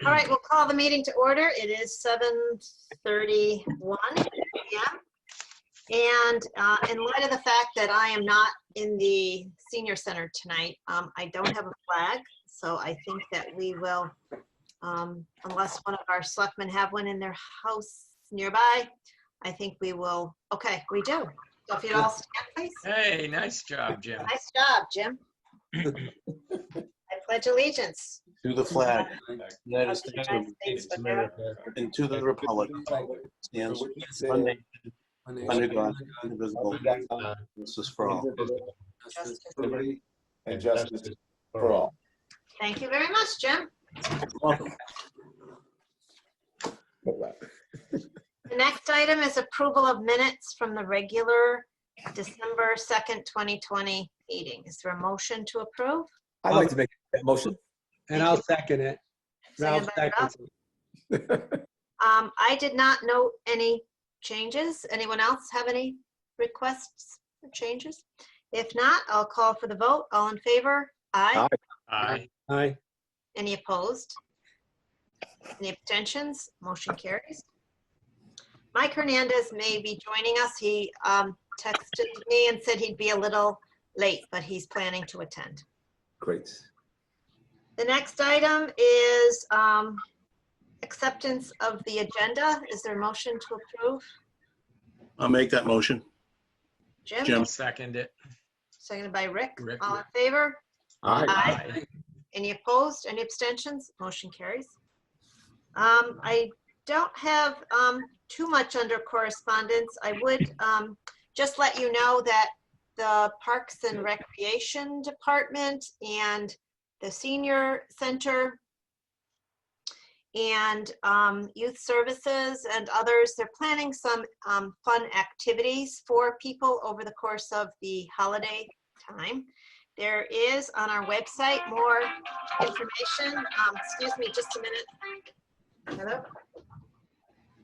All right, we'll call the meeting to order. It is 7:31 p.m. And in light of the fact that I am not in the senior center tonight, I don't have a flag. So I think that we will, unless one of our selectmen have one in their house nearby, I think we will. Okay, we do. So if you'd all stand, please. Hey, nice job, Jim. Nice job, Jim. I pledge allegiance To the flag, of United the States United States of America, and to the republic, stands one nation, under God, indivisible, justice for all. justice. Liberty and justice for all. Thank you very much, Jim. Welcome. The next item is approval of minutes from the regular December 2nd, 2020 meeting. Is there a motion to approve? I'd like to make that motion. And I'll second it. Second Ralph by Ralph. seconds it. I did not note any changes. Anyone else have any requests or changes? If not, I'll call for the vote. All in favor? Aye. Aye. Aye. Any opposed? Any abstentions? Motion carries. Mike Hernandez may be joining us. He texted me and said he'd be a little late, but he's planning to attend. Great. The next item is acceptance of the agenda. Is there a motion to approve? I'll make that motion. Jim? I'll second it. Seconded by Rick. Rick. All in favor? Aye. Aye. Any opposed? Any abstentions? Motion carries. I don't have too much under correspondence. I would just let you know that the Parks and Recreation Department and the Senior Center and Youth Services and others, they're planning some fun activities for people over the course of the holiday time. There is on our website more information. Excuse me just a minute. Hello?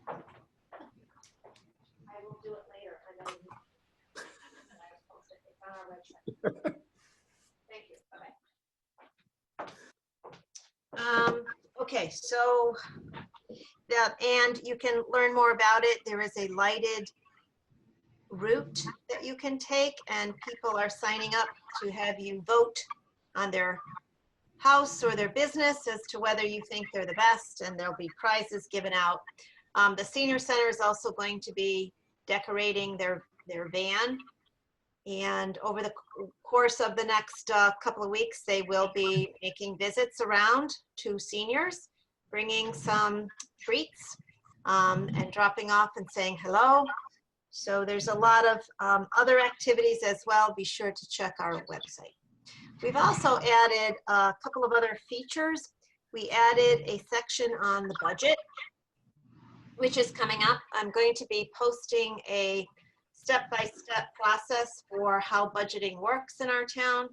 I will do it later. I know you. It's on our website. Thank you. Bye-bye. Okay, so and you can learn more about it. There is a lighted route that you can take, and people are signing up to have you vote on their house or their business as to whether you think they're the best, and there'll be prizes given out. The Senior Center is also going to be decorating their van, and over the course of the next couple of weeks, they will be making visits around to seniors, bringing some treats and dropping off and saying hello. So there's a lot of other activities as well. Be sure to check our website. We've also added a couple of other features. We added a section on the budget, which is coming up. I'm going to be posting a step-by-step process for how budgeting works in our town.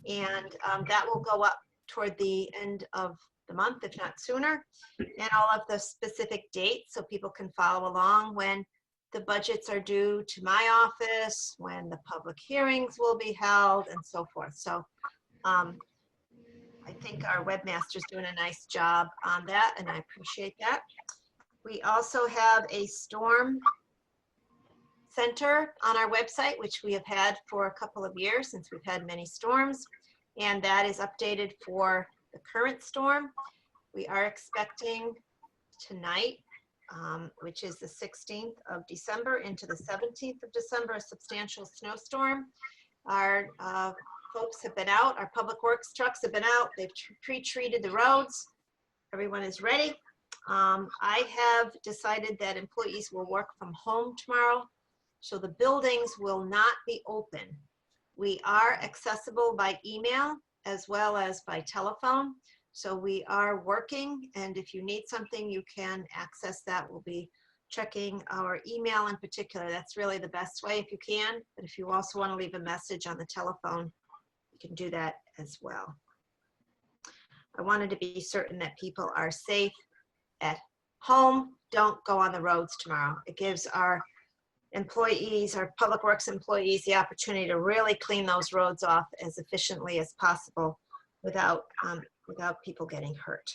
And that will go up toward the end of the month, if not sooner, and all of the specific dates so people can follow along when the budgets are due to my office, when the public hearings will be held, and so forth. So I think our webmaster's doing a nice job on that, and I appreciate that. We also have a storm center on our website, which we have had for a couple of years since we've had many storms, and that is updated for the current storm. We are expecting tonight, which is the 16th of December into the 17th of December, a substantial snowstorm. Our folks have been out, our public works trucks have been out, they've pre-treated the roads, everyone is ready. I have decided that employees will work from home tomorrow, so the buildings will not be open. We are accessible by email as well as by telephone. So we are working, and if you need something, you can access that. We'll be checking our email in particular. That's really the best way if you can. But if you also want to leave a message on the telephone, you can do that as well. I wanted to be certain that people are safe at home. Don't go on the roads tomorrow. It gives our employees, our public works employees, the opportunity to really clean those roads off as efficiently as possible without people getting hurt.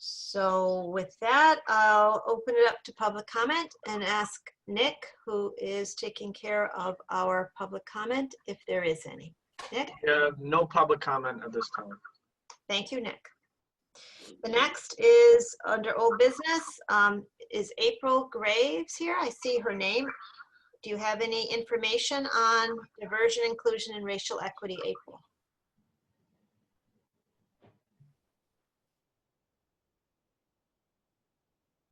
So with that, I'll open it up to public comment and ask Nick, who is taking care of our public comment, if there is any. Nick? No public comment at this time. Thank you, Nick. The next is under old business. Is April Graves here? I see her name. Do you have any information on diversion, inclusion, and racial equity, April?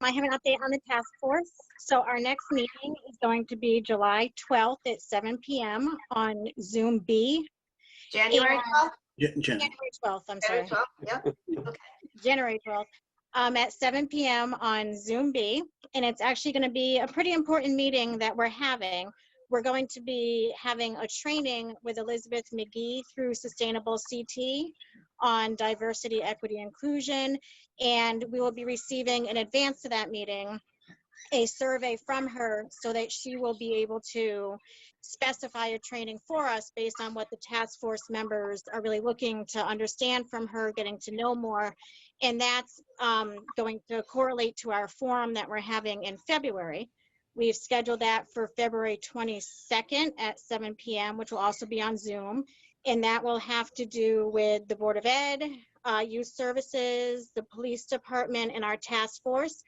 I have an update on the task force. So our next meeting is going to be July 12th at 7 p.m. on Zoom B. January 12th? January 12th, I'm sorry. January 12th, yep. Okay. January 12th at 7 p.m. on Zoom B. And it's actually going to be a pretty important meeting that we're having. We're going to be having a training with Elizabeth McGee through Sustainable CT on diversity, equity, inclusion. And we will be receiving in advance to that meeting a survey from her so that she will be able to specify a training for us based on what the task force members are really looking to understand from her, getting to know more. And that's going to correlate to our forum that we're having in February. We've scheduled that for February 22nd at 7 p.m., which will also be on Zoom. And that will have to do with the Board of Ed, Youth Services, the Police Department, and our task force.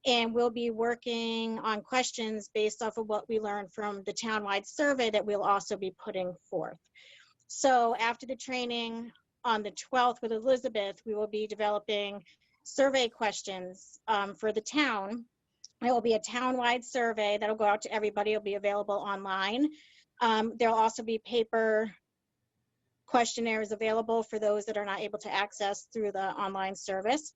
And we'll be working on questions based off of what we learned from the townwide survey that we'll also be putting forth. So after the training on the 12th with Elizabeth, we will be developing survey questions for the town. It will be a townwide survey that'll go out to everybody. It'll be available online. There'll also be paper questionnaires available for those that are not able to access through the online service.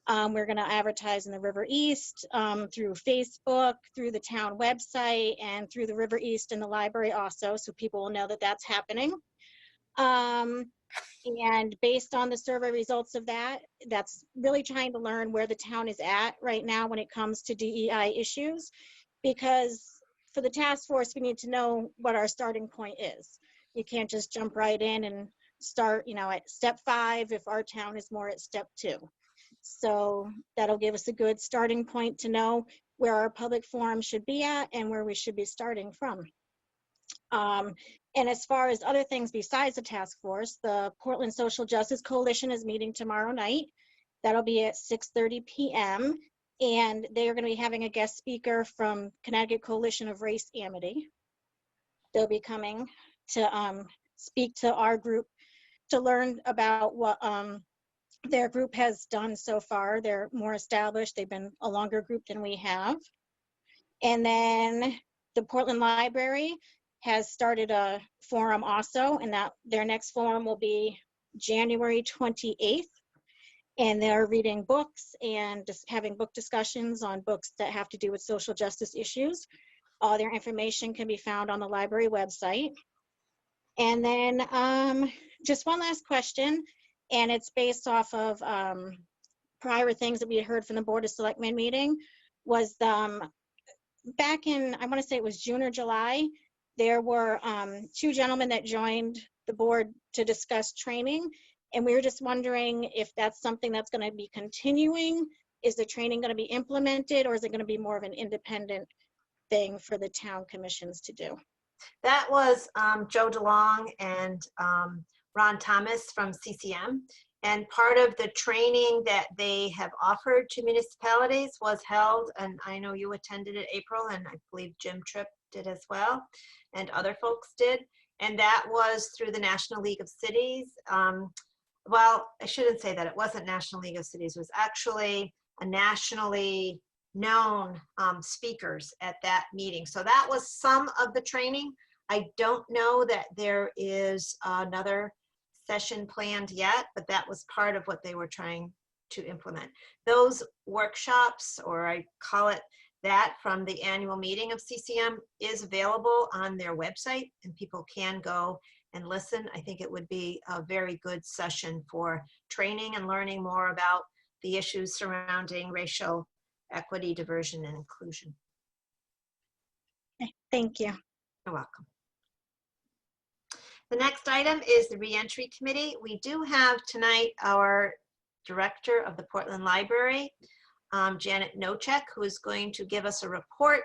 We're going to advertise in the River East, through Facebook, through the town website, and through the River East and the library also, so people will know that that's happening. And based on the survey results of that, that's really trying to learn where the town is at right now when it comes to DEI issues, because for the task force, we need to know what our starting point is. You can't just jump right in and start, at step 5 if our town is more at step 2. So that'll give us a good starting point to know where our public forum should be at and where we should be starting from. And as far as other things besides the task force, the Portland Social Justice Coalition is meeting tomorrow night. That'll be at 6:30 p.m. And they are going to be having a guest speaker from Connecticut Coalition of Race Amity. They'll be coming to speak to our group to learn about what their group has done so far. They're more established. They've been a longer group than we have. And then the Portland Library has started a forum also, and that their next forum will be January 28th. And they're reading books and just having book discussions on books that have to do with social justice issues. All their information can be found on the library website. And then just one last question, and it's based off of prior things that we had heard from the Board of Selectmen meeting, was back in, I want to say it was June or July, there were 2 gentlemen that joined the board to discuss training, and we were just wondering if that's something that's going to be continuing. Is the training going to be implemented, or is it going to be more of an independent thing for the town commissions to do? That was Joe DeLong and Ron Thomas from CCM. And part of the training that they have offered to municipalities was held, and I know you attended it, April, and I believe Jim Tripp did as well, and other folks did. And that was through the National League of Cities. Well, I shouldn't say that. It wasn't National League of Cities. It was actually a nationally known speakers at that meeting. So that was some of the training. I don't know that there is another session planned yet, but that was part of what they were trying to implement. Those workshops, or I call it that, from the annual meeting of CCM is available on their website, and people can go and listen. I think it would be a very good session for training and learning more about the issues surrounding racial equity, diversion, and inclusion. Thank you. You're welcome. The next item is the Reentry Committee. We do have tonight our director of the Portland Library, Janet Nocheck, who is going to give us a report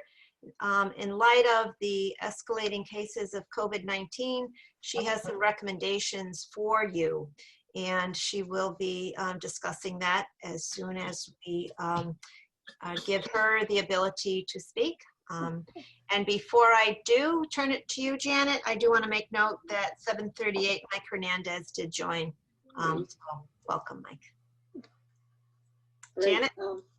in light of the escalating cases of COVID-19. She has some recommendations for you, and she will be discussing that as soon as we give her the ability to speak. And before I do turn it to you, Janet, I do want to make note that 7:38, Mike Hernandez did join. So welcome, Mike. Great. Janet?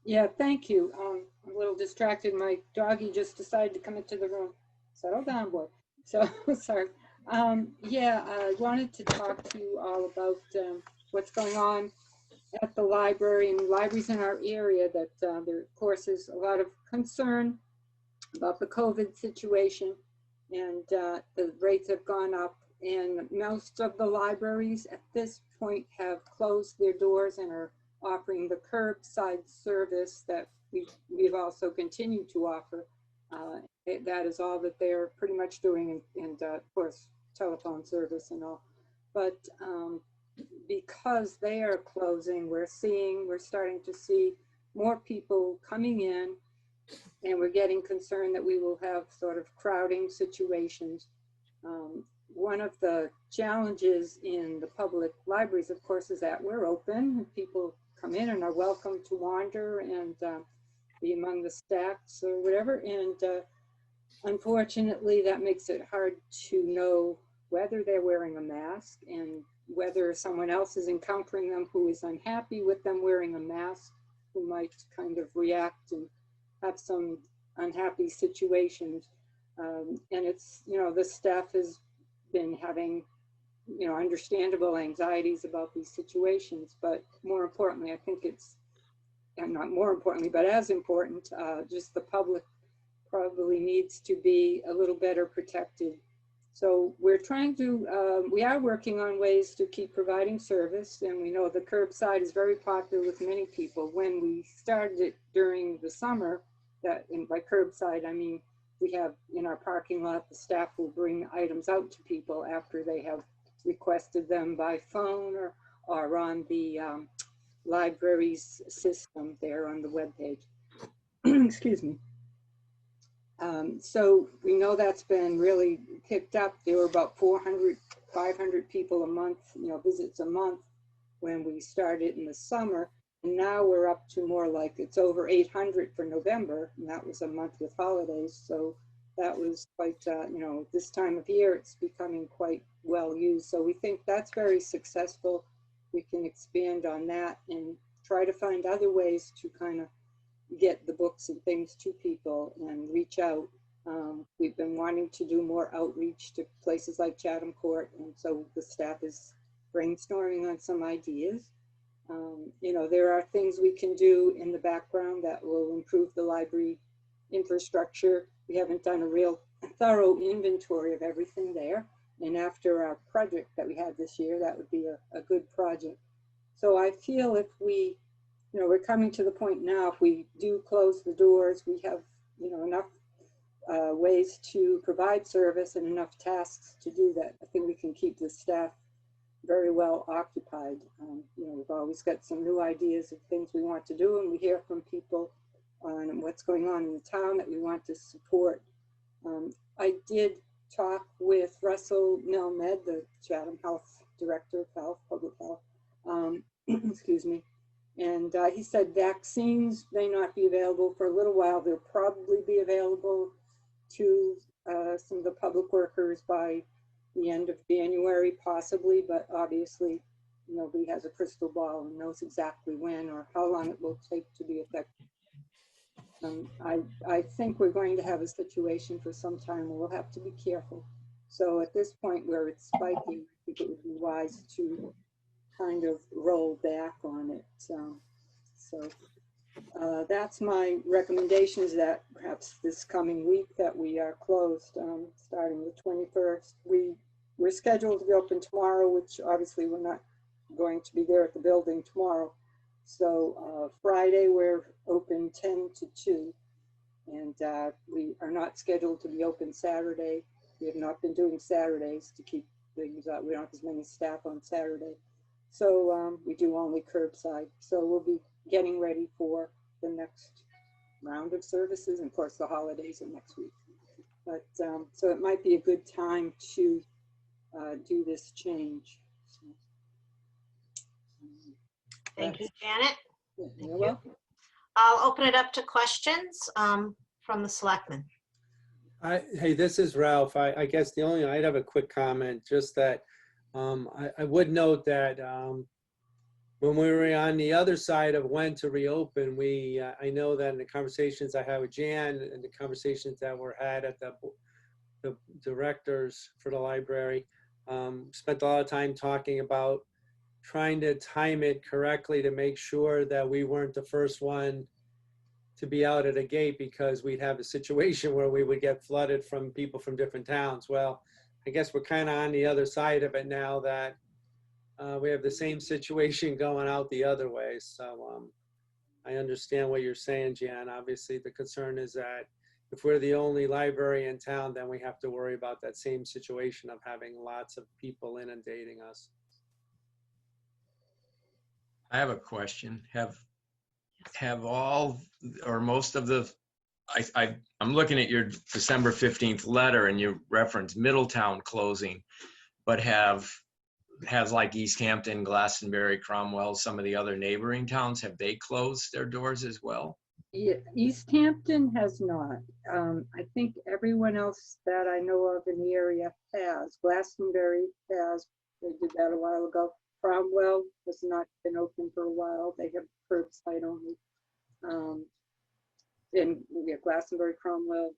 Yeah, thank you. I'm a little distracted. My doggy just decided to come into the room. Settle down, boy. So, sorry. Yeah, I wanted to talk to you all about what's going on at the library and libraries in our area. That there, of course, is a lot of concern about the COVID situation, and the rates have gone up, and most of the libraries at this point have closed their doors and are offering the curbside service that we've also continued to offer. That is all that they're pretty much doing, and of course, telephone service and all. But because they are closing, we're starting to see more people coming in, and we're getting concerned that we will have sort of crowding situations. One of the challenges in the public libraries, of course, is that we're open and people come in and are welcome to wander and be among the stacks or whatever. And unfortunately, that makes it hard to know whether they're wearing a mask and whether someone else is encountering them who is unhappy with them wearing a mask, who might kind of react and have some unhappy situations. And it's, the staff has been having, understandable anxieties about these situations, but more importantly, I think it's, and not more importantly, but as important, just the public probably needs to be a little better protected. So we're trying to, we are working on ways to keep providing service, and we know the curbside is very popular with many people. When we started it during the summer, and by curbside, I mean, we have in our parking lot, the staff will bring items out to people after they have requested them by phone or on the library's system there on the webpage. Excuse me. So we know that's been really picked up. There were about 400, 500 people a month, visits a month when we started in the summer. And now we're up to more like it's over 800 for November, and that was a month with holidays. So that was quite, this time of year, it's becoming quite well used. So we think that's very successful. We can expand on that and try to find other ways to kind of get the books and things to people and reach out. We've been wanting to do more outreach to places like Chatham Court, and so the staff is brainstorming on some ideas. There are things we can do in the background that will improve the library infrastructure. We haven't done a real thorough inventory of everything there. And after our project that we had this year, that would be a good project. So I feel if we, we're coming to the point now, if we do close the doors, we have, enough ways to provide service and enough tasks to do that. I think we can keep the staff very well occupied. We've always got some new ideas of things we want to do, and we hear from people on what's going on in the town that we want to support. I did talk with Russell Nelmed, the Chatham Health Director of Health, Public Health, excuse me, and he said vaccines may not be available for a little while. They'll probably be available to some of the public workers by the end of January, possibly, but obviously nobody has a crystal ball and knows exactly when or how long it will take to be effective. I think we're going to have a situation for some time where we'll have to be careful. So at this point where it's spiking, I think it would be wise to kind of roll back on it. So that's my recommendation, is that perhaps this coming week that we are closed, starting the 21st. We're scheduled to be open tomorrow, which obviously we're not going to be there at the building tomorrow. So Friday we're open 10 to 2, and we are not scheduled to be open Saturday. We have not been doing Saturdays to keep things up. We don't have as many staff on Saturday. So we do only curbside. So we'll be getting ready for the next round of services. And of course, the holidays are next week. But so it might be a good time to do this change. So, Thank you, Janet. you're you. welcome. I'll open it up to questions from the selectmen. Hey, this is Ralph. I guess I'd have a quick comment, just that I would note that when we were on the other side of when to reopen, I know that in the conversations I had with Jan and the conversations that were had at the directors for the library, spent a lot of time talking about trying to time it correctly to make sure that we weren't the first one to be out at a gate, because we'd have a situation where we would get flooded from people from different towns. Well, I guess we're kind of on the other side of it now, that we have the same situation going out the other way. So I understand what you're saying, Jan. Obviously, the concern is that if we're the only library in town, then we have to worry about that same situation of having lots of people inundating us. I have a question. Have all or most of the, I'm looking at your December 15th letter and you reference Middletown closing, but has like East Hampton, Glastonbury, Cromwell, some of the other neighboring towns, have they closed their doors as well? Yeah, East Hampton has not. I think everyone else that I know of in the area has. Glastonbury has. They did that a while ago. Cromwell has not been open for a while. They have curbside only. And we have Glastonbury, Cromwell.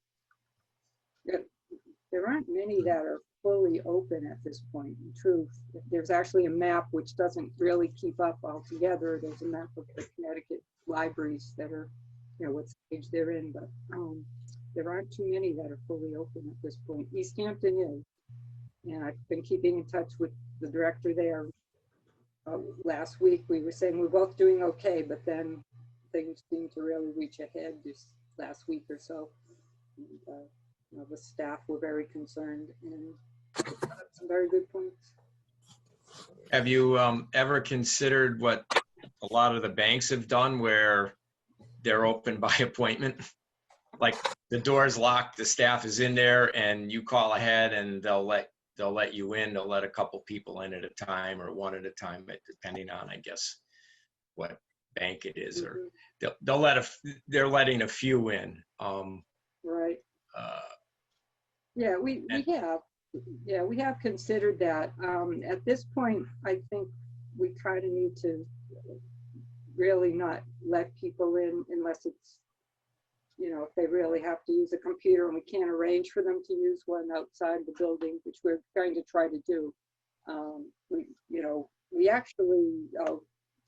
There aren't many that are fully open at this point, in truth. There's actually a map which doesn't really keep up altogether. There's a map of the Connecticut libraries that are, what stage they're in, but there aren't too many that are fully open at this point. East Hampton is, and I've been keeping in touch with the director there. Last week we were saying we're both doing okay, but then things seemed to really reach ahead this last week or so. And, the staff were very concerned and some very good points. Have you ever considered what a lot of the banks have done, where they're open by appointment? Like the door's locked, the staff is in there, and you call ahead and they'll let you in. They'll let a couple people in at a time, or one at a time, depending on, I guess, what bank it is. Or they're letting a few in. Right. Yeah, we have considered that. At this point, I think we kind of need to really not let people in unless it's, if they really have to use a computer and we can't arrange for them to use one outside the building, which we're going to try to do. We actually, I'll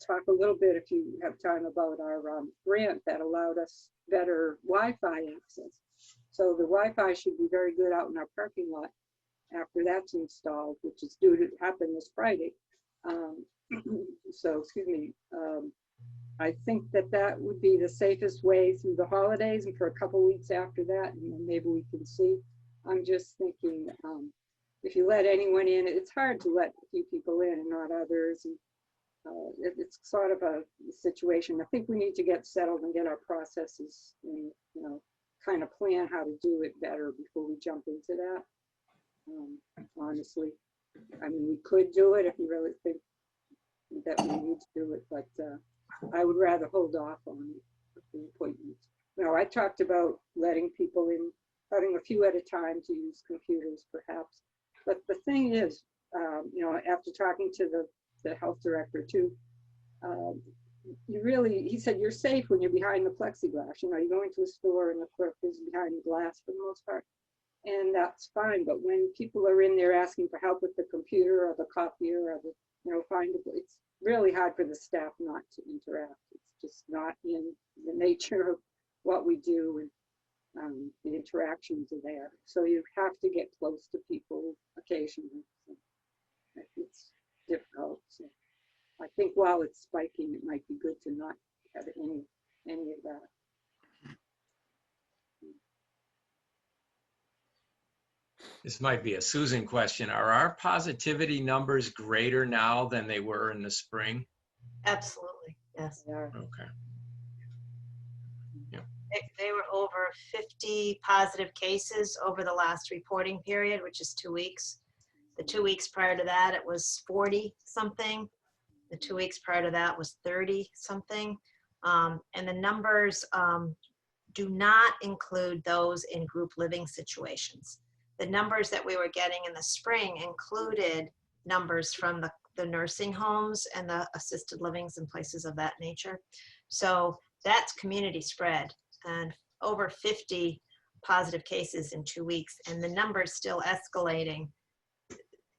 talk a little bit if you have time about our grant that allowed us better Wi-Fi access. So the Wi-Fi should be very good out in our parking lot after that's installed, which is due to happen this Friday. So, excuse me, I think that would be the safest way through the holidays and for a couple weeks after that, and then maybe we can see. I'm just thinking, if you let anyone in, it's hard to let a few people in and not others. And it's sort of a situation. I think we need to get settled and get our processes and, kind of plan how to do it better before we jump into that. Honestly, I mean, we could do it if you really think that we need to do it, but I would rather hold off on the appointments. I talked about letting people in, having a few at a time to use computers perhaps. But the thing is, after talking to the health director too, he said you're safe when you're behind the plexiglass. You're going to a store and the clerk is behind the glass for the most part. And that's fine, but when people are in there asking for help with the computer or the copier or the, it's really hard for the staff not to interact. It's just not in the nature of what we do, and the interactions are there. So you have to get close to people occasionally. So it's difficult. So I think while it's spiking, it might be good to not have any of that. This might be a Susan question. Are our positivity numbers greater now than they were in the spring? Absolutely, yes. Okay. They were over 50 positive cases over the last reporting period, which is 2 weeks. The 2 weeks prior to that, it was 40 something. The 2 weeks prior to that was 30 something. And the numbers do not include those in group living situations. The numbers that we were getting in the spring included numbers from the nursing homes and the assisted livings and places of that nature. So that's community spread, and over 50 positive cases in 2 weeks, and the number's still escalating.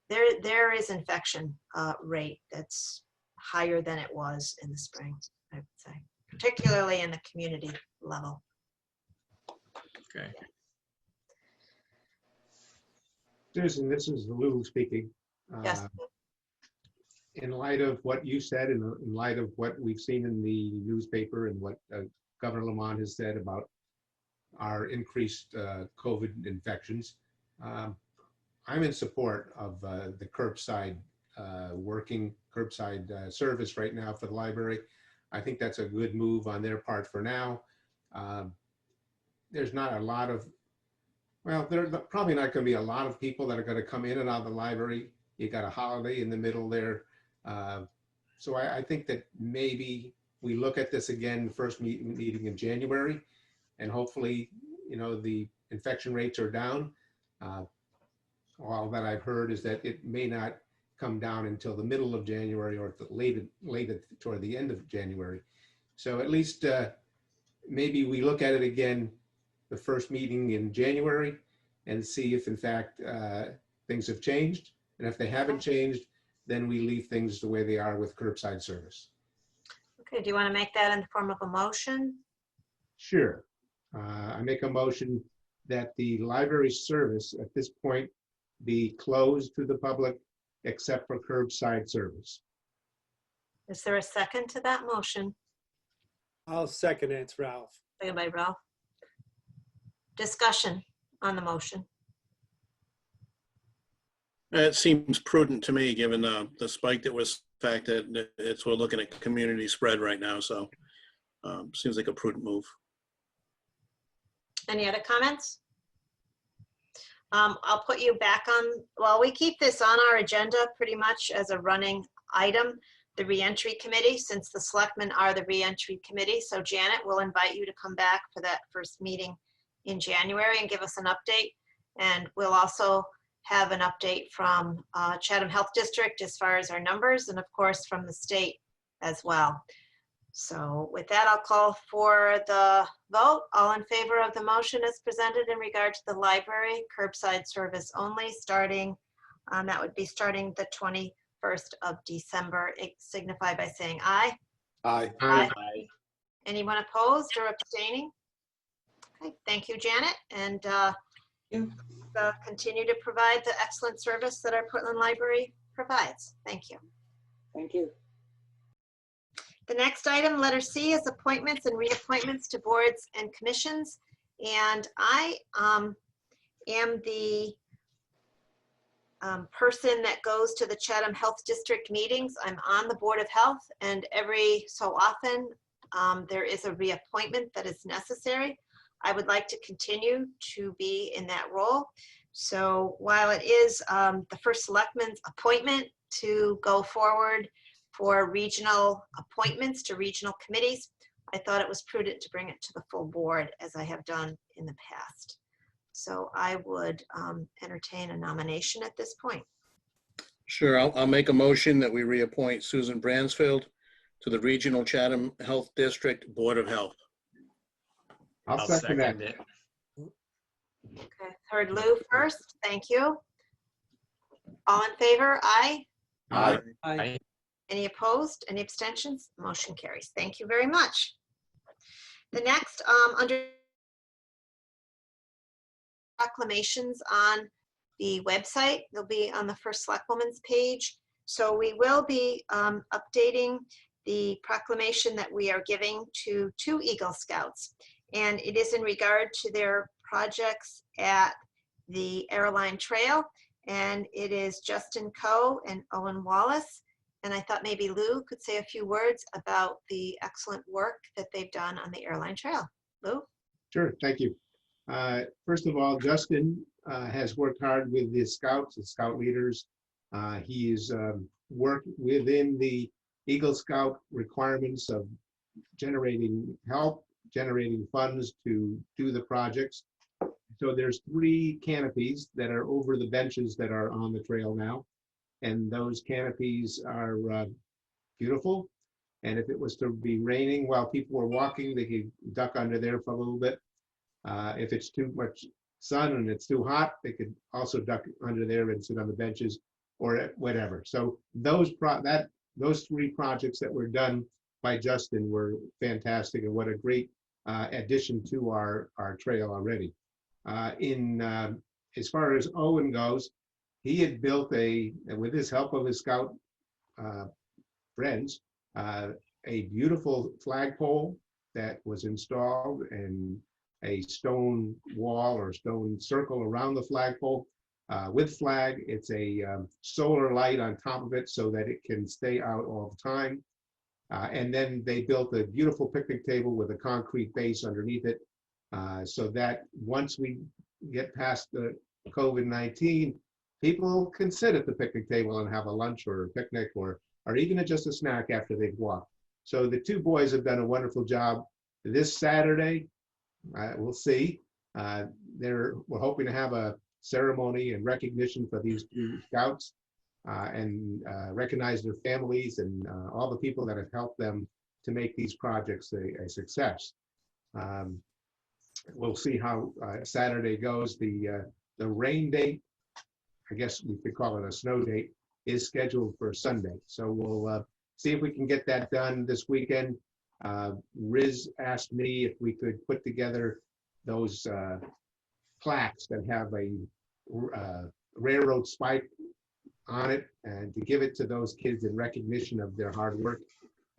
There is infection rate that's higher than it was in the spring, I would say, particularly in the community level. Okay. Susan, this is Lou speaking. Yes. In light of what you said, and in light of what we've seen in the newspaper and what Governor Lamont has said about our increased COVID infections, I'm in support of the curbside working curbside service right now for the library. I think that's a good move on their part for now. There's not a lot of, well, there's probably not going to be a lot of people that are going to come in and out of the library. You got a holiday in the middle there. So I think that maybe we look at this again, first meeting in January, and hopefully, you know, the infection rates are down. All that I've heard is that it may not come down until the middle of January or later toward the end of January. So at least maybe we look at it again, the first meeting in January, and see if in fact things have changed. And if they haven't changed, then we leave things the way they are with curbside service. Okay, do you want to make that in the form of a motion? Sure. I make a motion that the library service at this point be closed to the public except for curbside service. Is there a second to that motion? I'll second it, it's Ralph. Second by Ralph. Discussion on the motion. It seems prudent to me, given the spike that was, the fact that we're looking at community spread right now. So seems like a prudent move. Any other comments? I'll put you back on, well, we keep this on our agenda pretty much as a running item, the reentry committee, since the selectmen are the reentry committee. So Janet, we'll invite you to come back for that first meeting in January and give us an update. And we'll also have an update from Chatham Health District as far as our numbers, and of course from the state as well. So with that, I'll call for the vote. All in favor of the motion as presented in regard to the library curbside service only starting, that would be starting the 21st of December. Signify by saying aye. Aye. Aye. Anyone opposed or abstaining? Okay, thank you, Janet. And continue to provide the excellent service that our Portland Library provides. Thank you. Thank you. The next item, letter C, is appointments and reappointments to boards and commissions. And I am the person that goes to the Chatham Health District meetings. I'm on the Board of Health, and every so often there is a reappointment that is necessary. I would like to continue to be in that role. So while it is the first selectman's appointment to go forward for regional appointments to regional committees, I thought it was prudent to bring it to the full board as I have done in the past. So I would entertain a nomination at this point. Sure, I'll make a motion that we reappoint Susan Bransfield to the Regional Chatham Health District Board of Health. I'll second that. it. Okay, heard Lou first. Thank you. All in favor? Aye. Aye. Aye. Any opposed? Any abstentions? Motion carries. Thank you very much. The next, under proclamations on the website, they'll be on the first Selectwoman's page. So we will be updating the proclamation that we are giving to 2 Eagle Scouts. And it is in regard to their projects at the airline trail. And it is Justin Coe and Owen Wallace. And I thought maybe Lou could say a few words about the excellent work that they've done on the airline trail. Lou? Sure, thank you. First of all, Justin has worked hard with the scouts and scout leaders. He's worked within the Eagle Scout requirements of generating help, generating funds to do the projects. So there's 3 canopies that are over the benches that are on the trail now. And those canopies are beautiful. And if it was to be raining while people were walking, they could duck under there for a little bit. If it's too much sun and it's too hot, they could also duck under there and sit on the benches or whatever. So those 3 projects that were done by Justin were fantastic, and what a great addition to our trail already. As far as Owen goes, he had built with his help of his scout friends, a beautiful flagpole that was installed and a stone wall or stone circle around the flagpole with flag. It's a solar light on top of it so that it can stay out all the time. And then they built a beautiful picnic table with a concrete base underneath it, so that once we get past the COVID-19, people can sit at the picnic table and have a lunch or a picnic or even just a snack after they've walked. So the 2 boys have done a wonderful job. This Saturday, we'll see. We're hoping to have a ceremony and recognition for these 2 scouts and recognize their families and all the people that have helped them to make these projects a success. We'll see how Saturday goes. The rain date, I guess we could call it a snow date, is scheduled for Sunday. So we'll see if we can get that done this weekend. Riz asked me if we could put together those plaques that have a railroad spike on it and to give it to those kids in recognition of their hard work.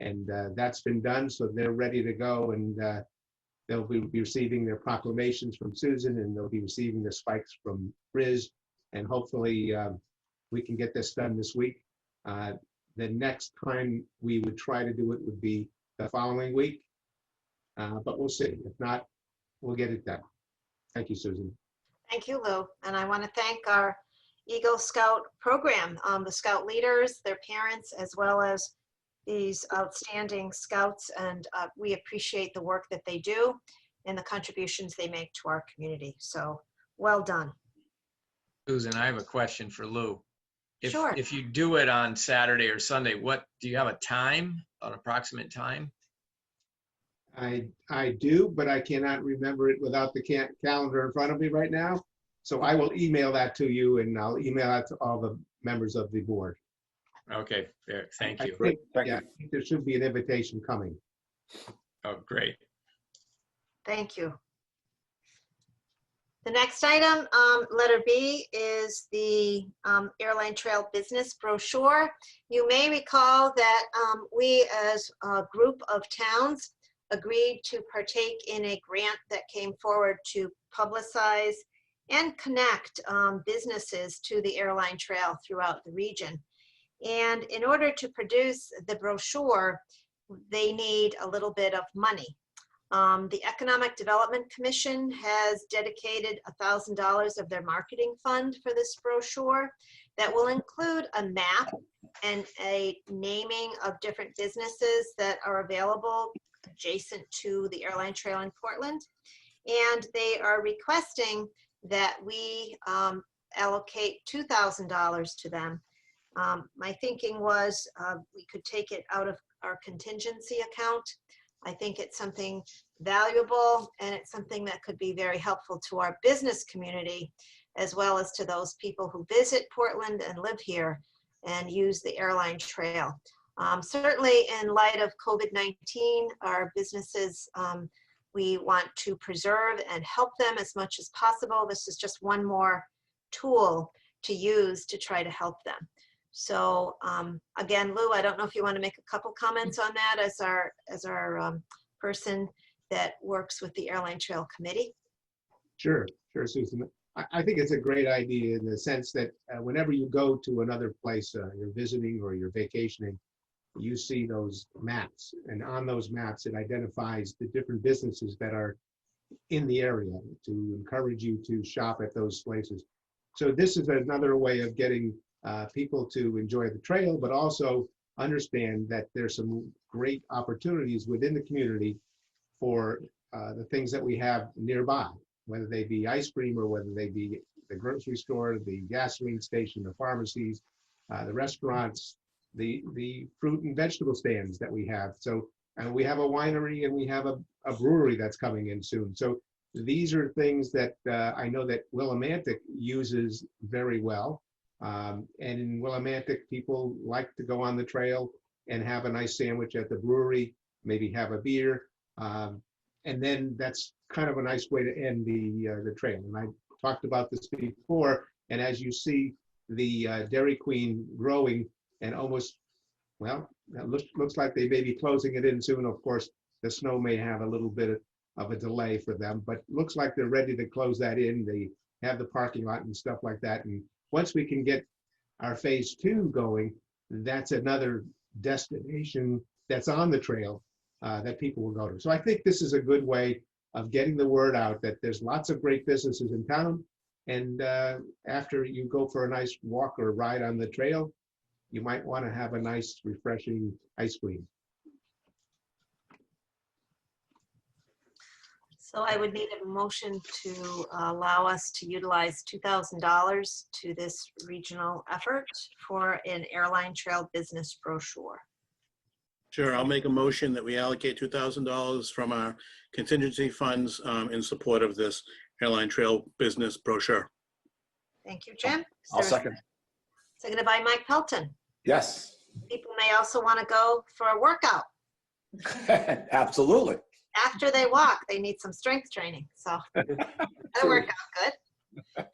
And that's been done, so they're ready to go, and they'll be receiving their proclamations from Susan, and they'll be receiving the spikes from Riz, and hopefully we can get this done this week. The next time we would try to do it would be the following week, but we'll see. If not, we'll get it done. Thank you, Susan. Thank you, Lou. And I want to thank our Eagle Scout program, the Scout leaders, their parents, as well as these outstanding Scouts. And we appreciate the work that they do and the contributions they make to our community. So well done. Susan, I have a question for Lou. Sure. If you do it on Saturday or Sunday, do you have a time, an approximate time? I do, but I cannot remember it without the calendar in front of me right now. So I will email that to you, and I'll email that to all the members of the board. Okay, fair. Thank you. I think there should be an invitation coming. Oh, great. Thank you. The next item, letter B, is the Airline Trail Business Brochure. You may recall that we, as a group of towns, agreed to partake in a grant that came forward to publicize and connect businesses to the airline trail throughout the region. And in order to produce the brochure, they need a little bit of money. The Economic Development Commission has dedicated $1,000 of their marketing fund for this brochure that will include a map and a naming of different businesses that are available adjacent to the airline trail in Portland. And they are requesting that we allocate $2,000 to them. My thinking was we could take it out of our contingency account. I think it's something valuable, and it's something that could be very helpful to our business community, as well as to those people who visit Portland and live here and use the airline trail. Certainly in light of COVID-19, our businesses, we want to preserve and help them as much as possible. This is just one more tool to use to try to help them. So again, Lou, I don't know if you want to make a couple comments on that as our person that works with the Airline Trail Committee. Sure, Susan. I think it's a great idea in the sense that whenever you go to another place, you're visiting or you're vacationing, you see those maps, and on those maps, it identifies the different businesses that are in the area to encourage you to shop at those places. So this is another way of getting people to enjoy the trail, but also understand that there's some great opportunities within the community for the things that we have nearby, whether they be ice cream or whether they be the grocery store, the gasoline station, the pharmacies, the restaurants, the fruit and vegetable stands that we have. So, and we have a winery and we have a brewery that's coming in soon. So these are things that I know that Willimantic uses very well. And in Willimantic, people like to go on the trail and have a nice sandwich at the brewery, maybe have a beer. And then that's kind of a nice way to end the trail. And I talked about this before. And as you see the Dairy Queen growing and almost, well, it looks like they may be closing it in soon. Of course, the snow may have a little bit of a delay for them, but looks like they're ready to close that in. They have the parking lot and stuff like that. And once we can get our phase 2 going, that's another destination that's on the trail that people will go to. So I think this is a good way of getting the word out that there's lots of great businesses in town. And after you go for a nice walk or ride on the trail, you might want to have a nice, refreshing ice cream. So I would need a motion to allow us to utilize $2,000 to this regional effort for an airline trail business brochure. Sure, I'll make a motion that we allocate $2,000 from our contingency funds in support of this airline trail business brochure. Thank you, Jim. I'll second. Seconded by Mike Pelton. Yes. People may also want to go for a workout. Absolutely. After they walk, they need some strength training. So that'll work out good.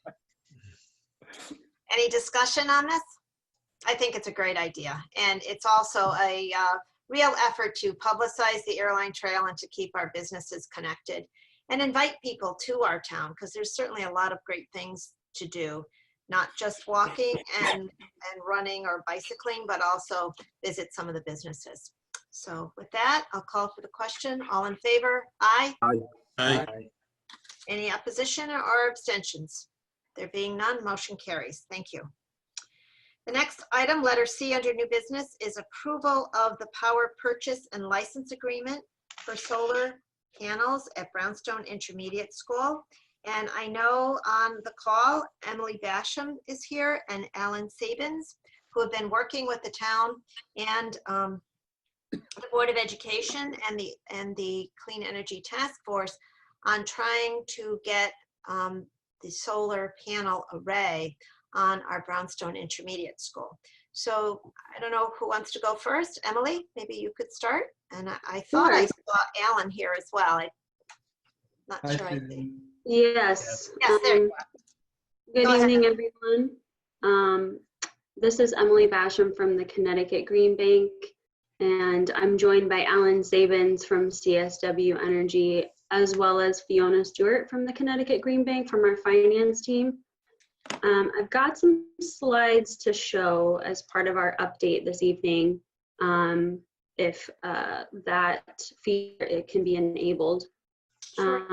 Any discussion on this? I think it's a great idea. And it's also a real effort to publicize the airline trail and to keep our businesses connected and invite people to our town, because there's certainly a lot of great things to do, not just walking and running or bicycling, but also visit some of the businesses. So with that, I'll call for the question. All in favor? Aye. Aye. Any opposition or abstentions? There being none, motion carries. Thank you. The next item, letter C under new business, is approval of the power purchase and license agreement for solar panels at Brownstone Intermediate School. And I know on the call, Emily Basham is here and Alan Sabins, who have been working with the town and the Board of Education and the Clean Energy Task Force on trying to get the solar panel array on our Brownstone Intermediate School. So I don't know who wants to go first. Emily, maybe you could start. And I thought I saw Alan here as well. I'm not sure I did. Yes. Yes, there you Good Go evening, ahead. everyone. This is Emily Basham from the Connecticut Green Bank, and I'm joined by Alan Sabins from CSW Energy, as well as Fiona Stewart from the Connecticut Green Bank from our finance team. I've got some slides to show as part of our update this evening, if that feature it can be enabled. Sure.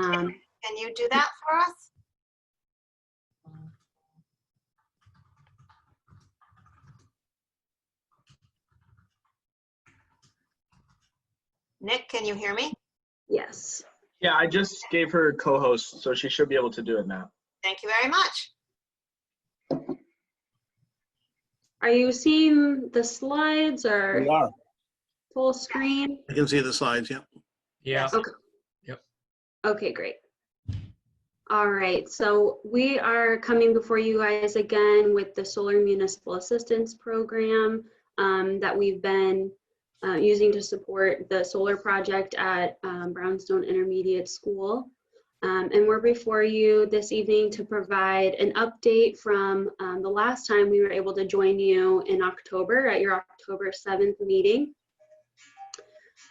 Can you do that for us? Nick, can you hear me? Yes. Yeah, I just gave her co-host, so she should be able to do it now. Thank you very much. Are you seeing the slides or We are. full screen? I can see the slides, yeah. Yeah. Okay. Yep. Okay, great. All right, so we are coming before you guys again with the Solar Municipal Assistance Program that we've been using to support the solar project at Brownstone Intermediate School. And we're before you this evening to provide an update from the last time we were able to join you in October at your October 7th meeting.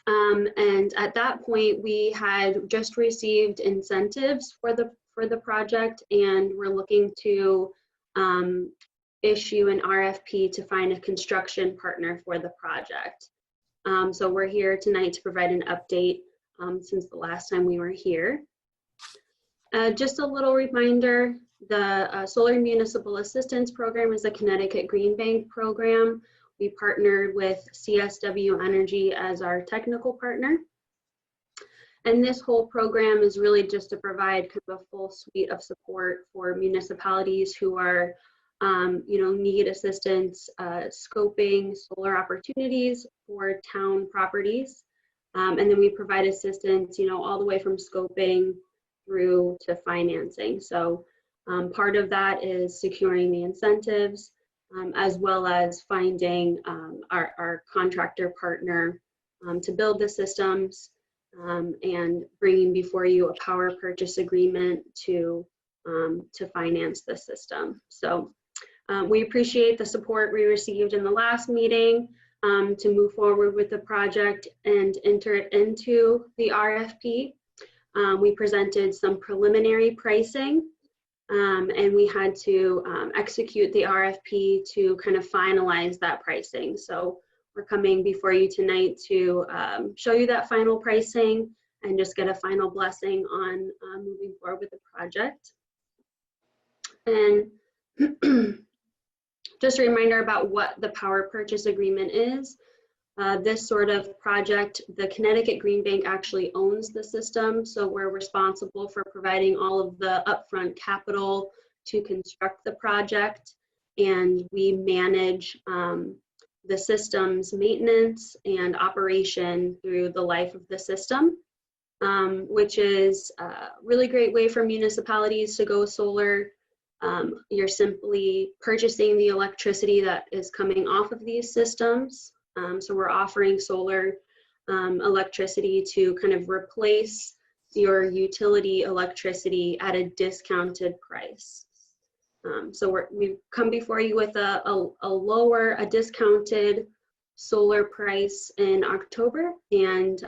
And at that point, we had just received incentives for for the project, and we're looking to issue an RFP to find a construction partner for the project. So we're here tonight to provide an update since the last time we were here. Just a little reminder, the Solar Municipal Assistance Program is a Connecticut Green Bank program. We partnered with CSW Energy as our technical partner. And this whole program is really just to provide kind of a full suite of support for municipalities who are, need assistance scoping solar opportunities for town properties. And then we provide assistance, all the way from scoping through to financing. So part of that is securing the incentives, as well as finding our contractor partner to build the systems, and bringing before you a power purchase agreement to finance the system. So we appreciate the support we received in the last meeting to move forward with the project and enter it into the RFP. We presented some preliminary pricing, and we had to execute the RFP to kind of finalize that pricing. So we're coming before you tonight to show you that final pricing and just get a final blessing on moving forward with the project. And just a reminder about what the power purchase agreement is. This sort of project, the Connecticut Green Bank actually owns the system, so we're responsible for providing all of the upfront capital to construct the project, and we manage the system's maintenance and operation through the life of the system, which is a really great way for municipalities to go solar. You're simply purchasing the electricity that is coming off of these systems. So we're offering solar electricity to kind of replace your utility electricity at a discounted price. So we've come before you with a discounted solar price in October, and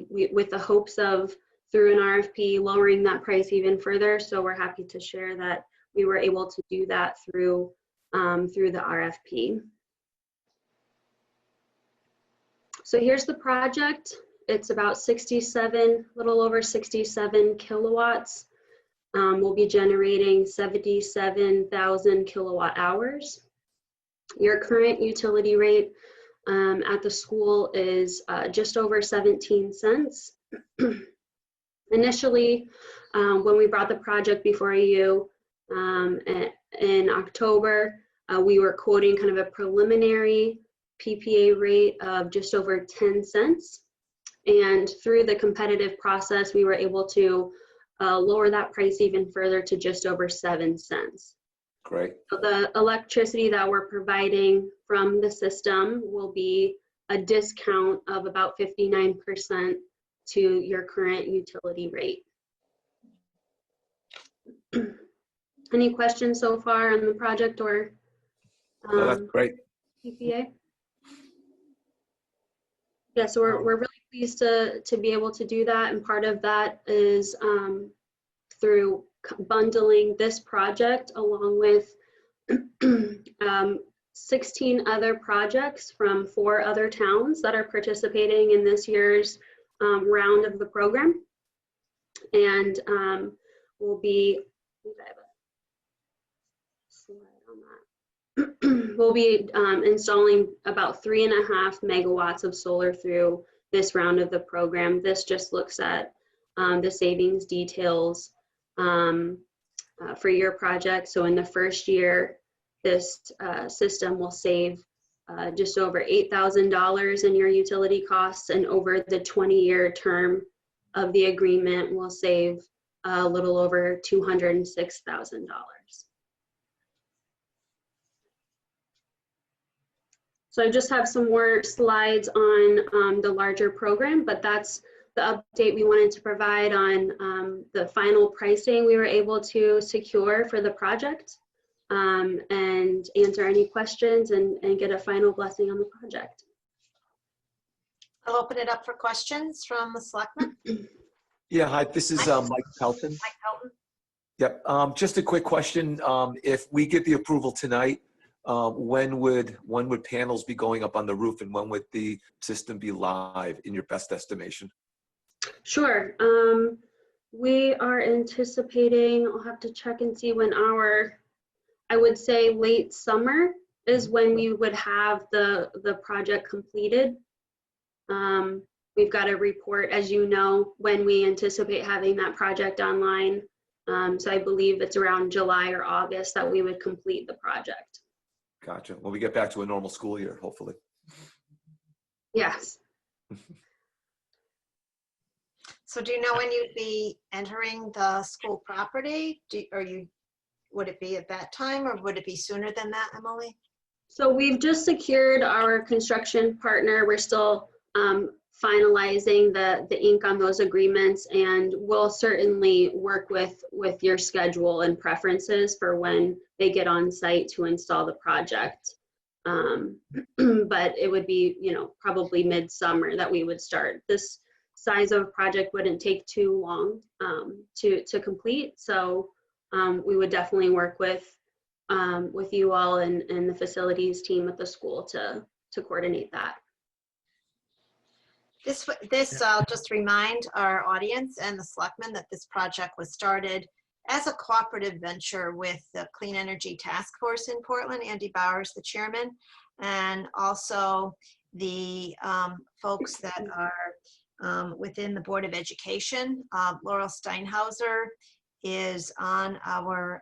with the hopes of, through an RFP, lowering that price even further. So we're happy to share that we were able to do that through the RFP. So here's the project. It's about little over 67 kilowatts. We'll be generating 77,000 kilowatt hours. Your current utility rate at the school is just over 17 cents. Initially, when we brought the project before you in October, we were quoting kind of a preliminary PPA rate of just over 10 cents. And through the competitive process, we were able to lower that price even further to just over 7 cents. Great. So the electricity that we're providing from the system will be a discount of about 59% to your current utility rate. Any questions so far on the project or No, that's great. PPA? Yeah, so we're really pleased to be able to do that, and part of that is through bundling this project along with 16 other projects from 4 other towns that are participating in this year's round of the program. And we'll be, we'll be installing about 3.5 megawatts of solar through this round of the program. This just looks at the savings details for your project. So in the first year, this system will save just over $8,000 in your utility costs, and over the 20-year term of the agreement will save a little over $206,000. So I just have some more slides on the larger program, but that's the update we wanted to provide on the final pricing we were able to secure for the project, and answer any questions and get a final blessing on the project. I'll open it up for questions from the selectmen. Yeah, hi, this is Mike Pelton. Mike Pelton. Yep. Just a quick question. If we get the approval tonight, when would panels be going up on the roof, and when would the system be live in your best estimation? Sure. We are anticipating, I'll have to check and see when I would say late summer is when we would have the project completed. We've got a report, as you know, when we anticipate having that project online. So I believe it's around July or August that we would complete the project. Gotcha. When we get back to a normal school year, hopefully. Yes. So do you know when you'd be entering the school property? Would it be at that time, or would it be sooner than that, Emily? So we've just secured our construction partner. We're still finalizing the ink on those agreements, and we'll certainly work with your schedule and preferences for when they get on site to install the project. But it would be, probably midsummer that we would start. This size of project wouldn't take too long to complete. So we would definitely work with you all and the facilities team at the school to coordinate that. I'll just remind our audience and the selectmen that this project was started as a cooperative venture with the Clean Energy Task Force in Portland, Andy Bowers, the chairman, and also the folks that are within the Board of Education. Laurel Steinhauser is on our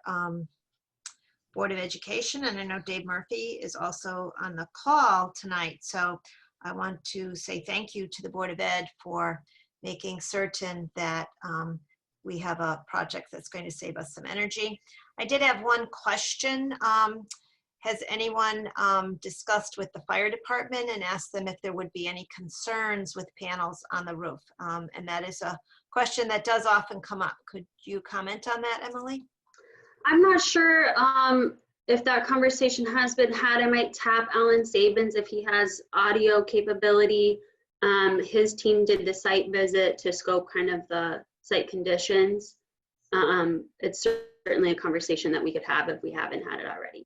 Board of Education, and I know Dave Murphy is also on the call tonight. So I want to say thank you to the Board of Ed for making certain that we have a project that's going to save us some energy. I did have one question. Has anyone discussed with the fire department and asked them if there would be any concerns with panels on the roof? And that is a question that does often come up. Could you comment on that, Emily? I'm not sure if that conversation has been had. I might tap Alan Sabins if he has audio capability. His team did the site visit to scope kind of the site conditions. It's certainly a conversation that we could have if we haven't had it already.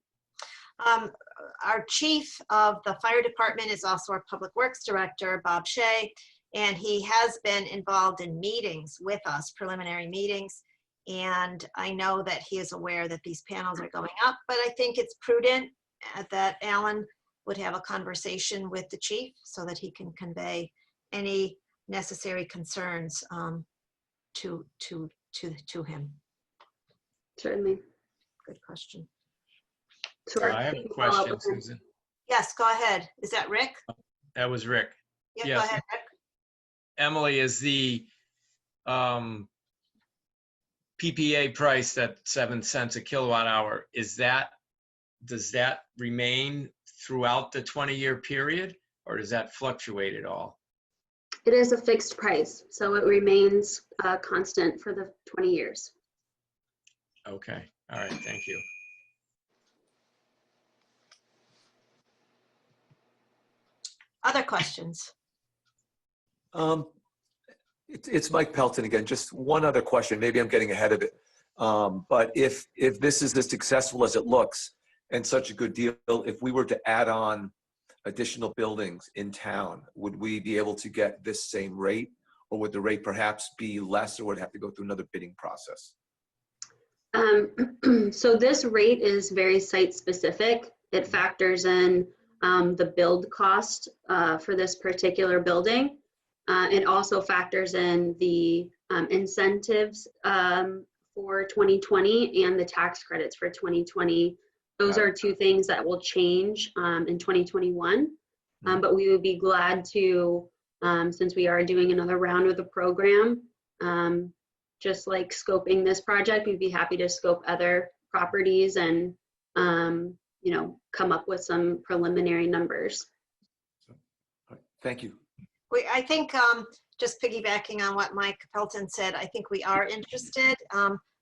Our chief of the fire department is also our public works director, Bob Shea, and he has been involved in meetings with us, preliminary meetings. And I know that he is aware that these panels are going up, but I think it's prudent that Alan would have a conversation with the chief so that he can convey any necessary concerns to him. Certainly. Good question. Sure. I have a question, Susan. Yes, go ahead. Is that Rick? That was Rick. Yeah, Yes. go ahead, Rick. Emily, is the PPA price at 7 cents a kilowatt hour, does that remain throughout the 20-year period, or does that fluctuate at all? It is a fixed price, so it remains constant for the 20 years. Okay, all right, thank you. Other questions? It's Mike Pelton again. Just one other question. Maybe I'm getting ahead of it. But if this is as successful as it looks and such a good deal, if we were to add on additional buildings in town, would we be able to get this same rate, or would the rate perhaps be less, or would it have to go through another bidding process? So this rate is very site specific. It factors in the build cost for this particular building. It also factors in the incentives for 2020 and the tax credits for 2020. Those are two things that will change in 2021. But we would be glad to, since we are doing another round of the program, just like scoping this project, we'd be happy to scope other properties and come up with some preliminary numbers. Thank you. I think just piggybacking on what Mike Pelton said, I think we are interested.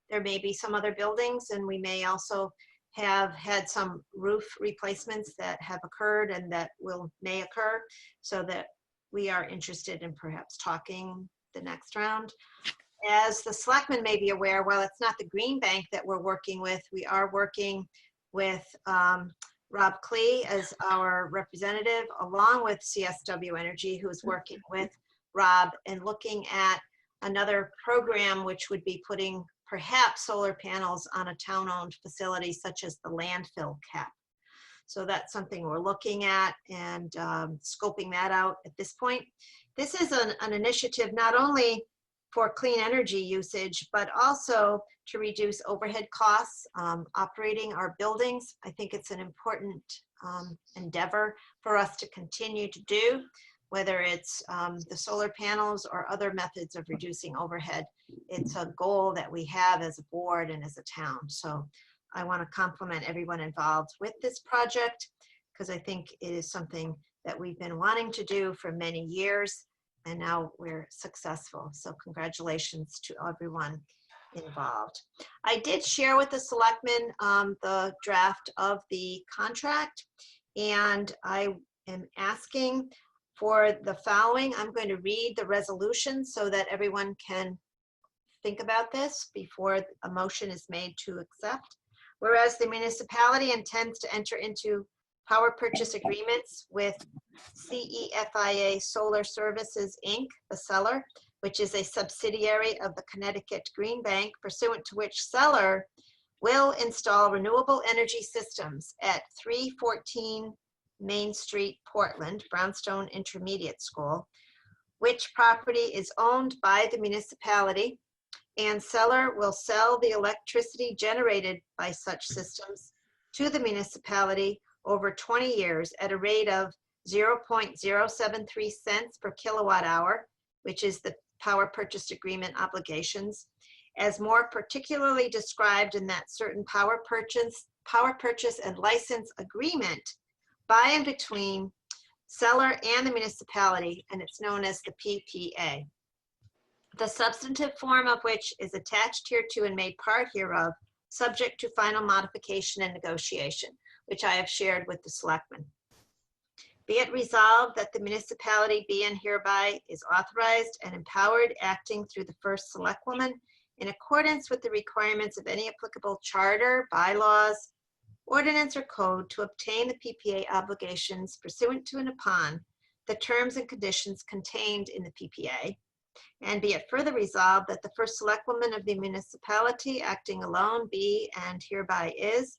There may be some other buildings, and we may also have had some roof replacements that have occurred and that may occur, so that we are interested in perhaps talking the next round. as the selectmen may be aware, while it's not the Green Bank that we're working with, we are working with Rob Klee as our representative, along with CSW Energy, who's working with Rob and looking at another program which would be putting perhaps solar panels on a town-owned facility such as the landfill cap. So that's something we're looking at and scoping that out at this point. This is an initiative not only for clean energy usage, but also to reduce overhead costs operating our buildings. I think it's an important endeavor for us to continue to do, whether it's the solar panels or other methods of reducing overhead. It's a goal that we have as a board and as a town. So I want to compliment everyone involved with this project, because I think it is something that we've been wanting to do for many years, and now we're successful. So congratulations to everyone involved. I did share with the selectmen the draft of the contract, and I am asking for the following. I'm going to read the resolution so that everyone can think about this before a motion is made to accept. Whereas the municipality intends to enter into power purchase agreements with CEFIA Solar Services, Inc., the seller, which is a subsidiary of the Connecticut Green Bank, pursuant to which seller will install renewable energy systems at 314 Main Street, Portland, Brownstone Intermediate School, which property is owned by the municipality, and seller will sell the electricity generated by such systems to the municipality over 20 years at a rate of 0.073 cents per kilowatt hour, which is the power purchase agreement obligations, as more particularly described in that certain power purchase and license agreement by and between seller and the municipality, and it's known as the PPA. The substantive form of which is attached hereto and made part hereof, subject to final modification and negotiation, which I have shared with the selectmen. Be it resolved that the municipality be and hereby is authorized and empowered, acting through the first selectwoman, in accordance with the requirements of any applicable charter, bylaws, ordinance, or code, to obtain the PPA obligations pursuant to and upon the terms and conditions contained in the PPA. And be it further resolved that the first selectwoman of the municipality, acting alone, be and hereby is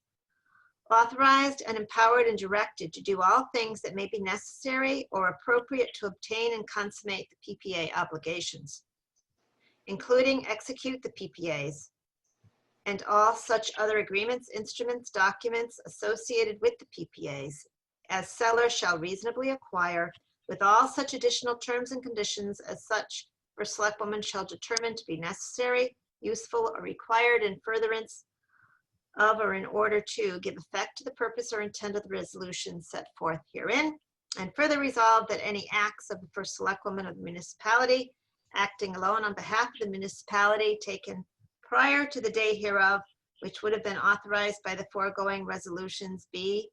authorized and empowered and directed to do all things that may be necessary or appropriate to obtain and consummate the PPA obligations, including execute the PPAs and all such other agreements, instruments, documents associated with the PPAs, as seller shall reasonably acquire, with all such additional terms and conditions as such first selectwoman shall determine to be necessary, useful, or required in furtherance of or in order to give effect to the purpose or intent of the resolution set forth herein. And further resolved that any acts of the first selectwoman of the municipality, acting alone on behalf of the municipality, taken prior to the day hereof, which would have been authorized by the foregoing resolutions, be,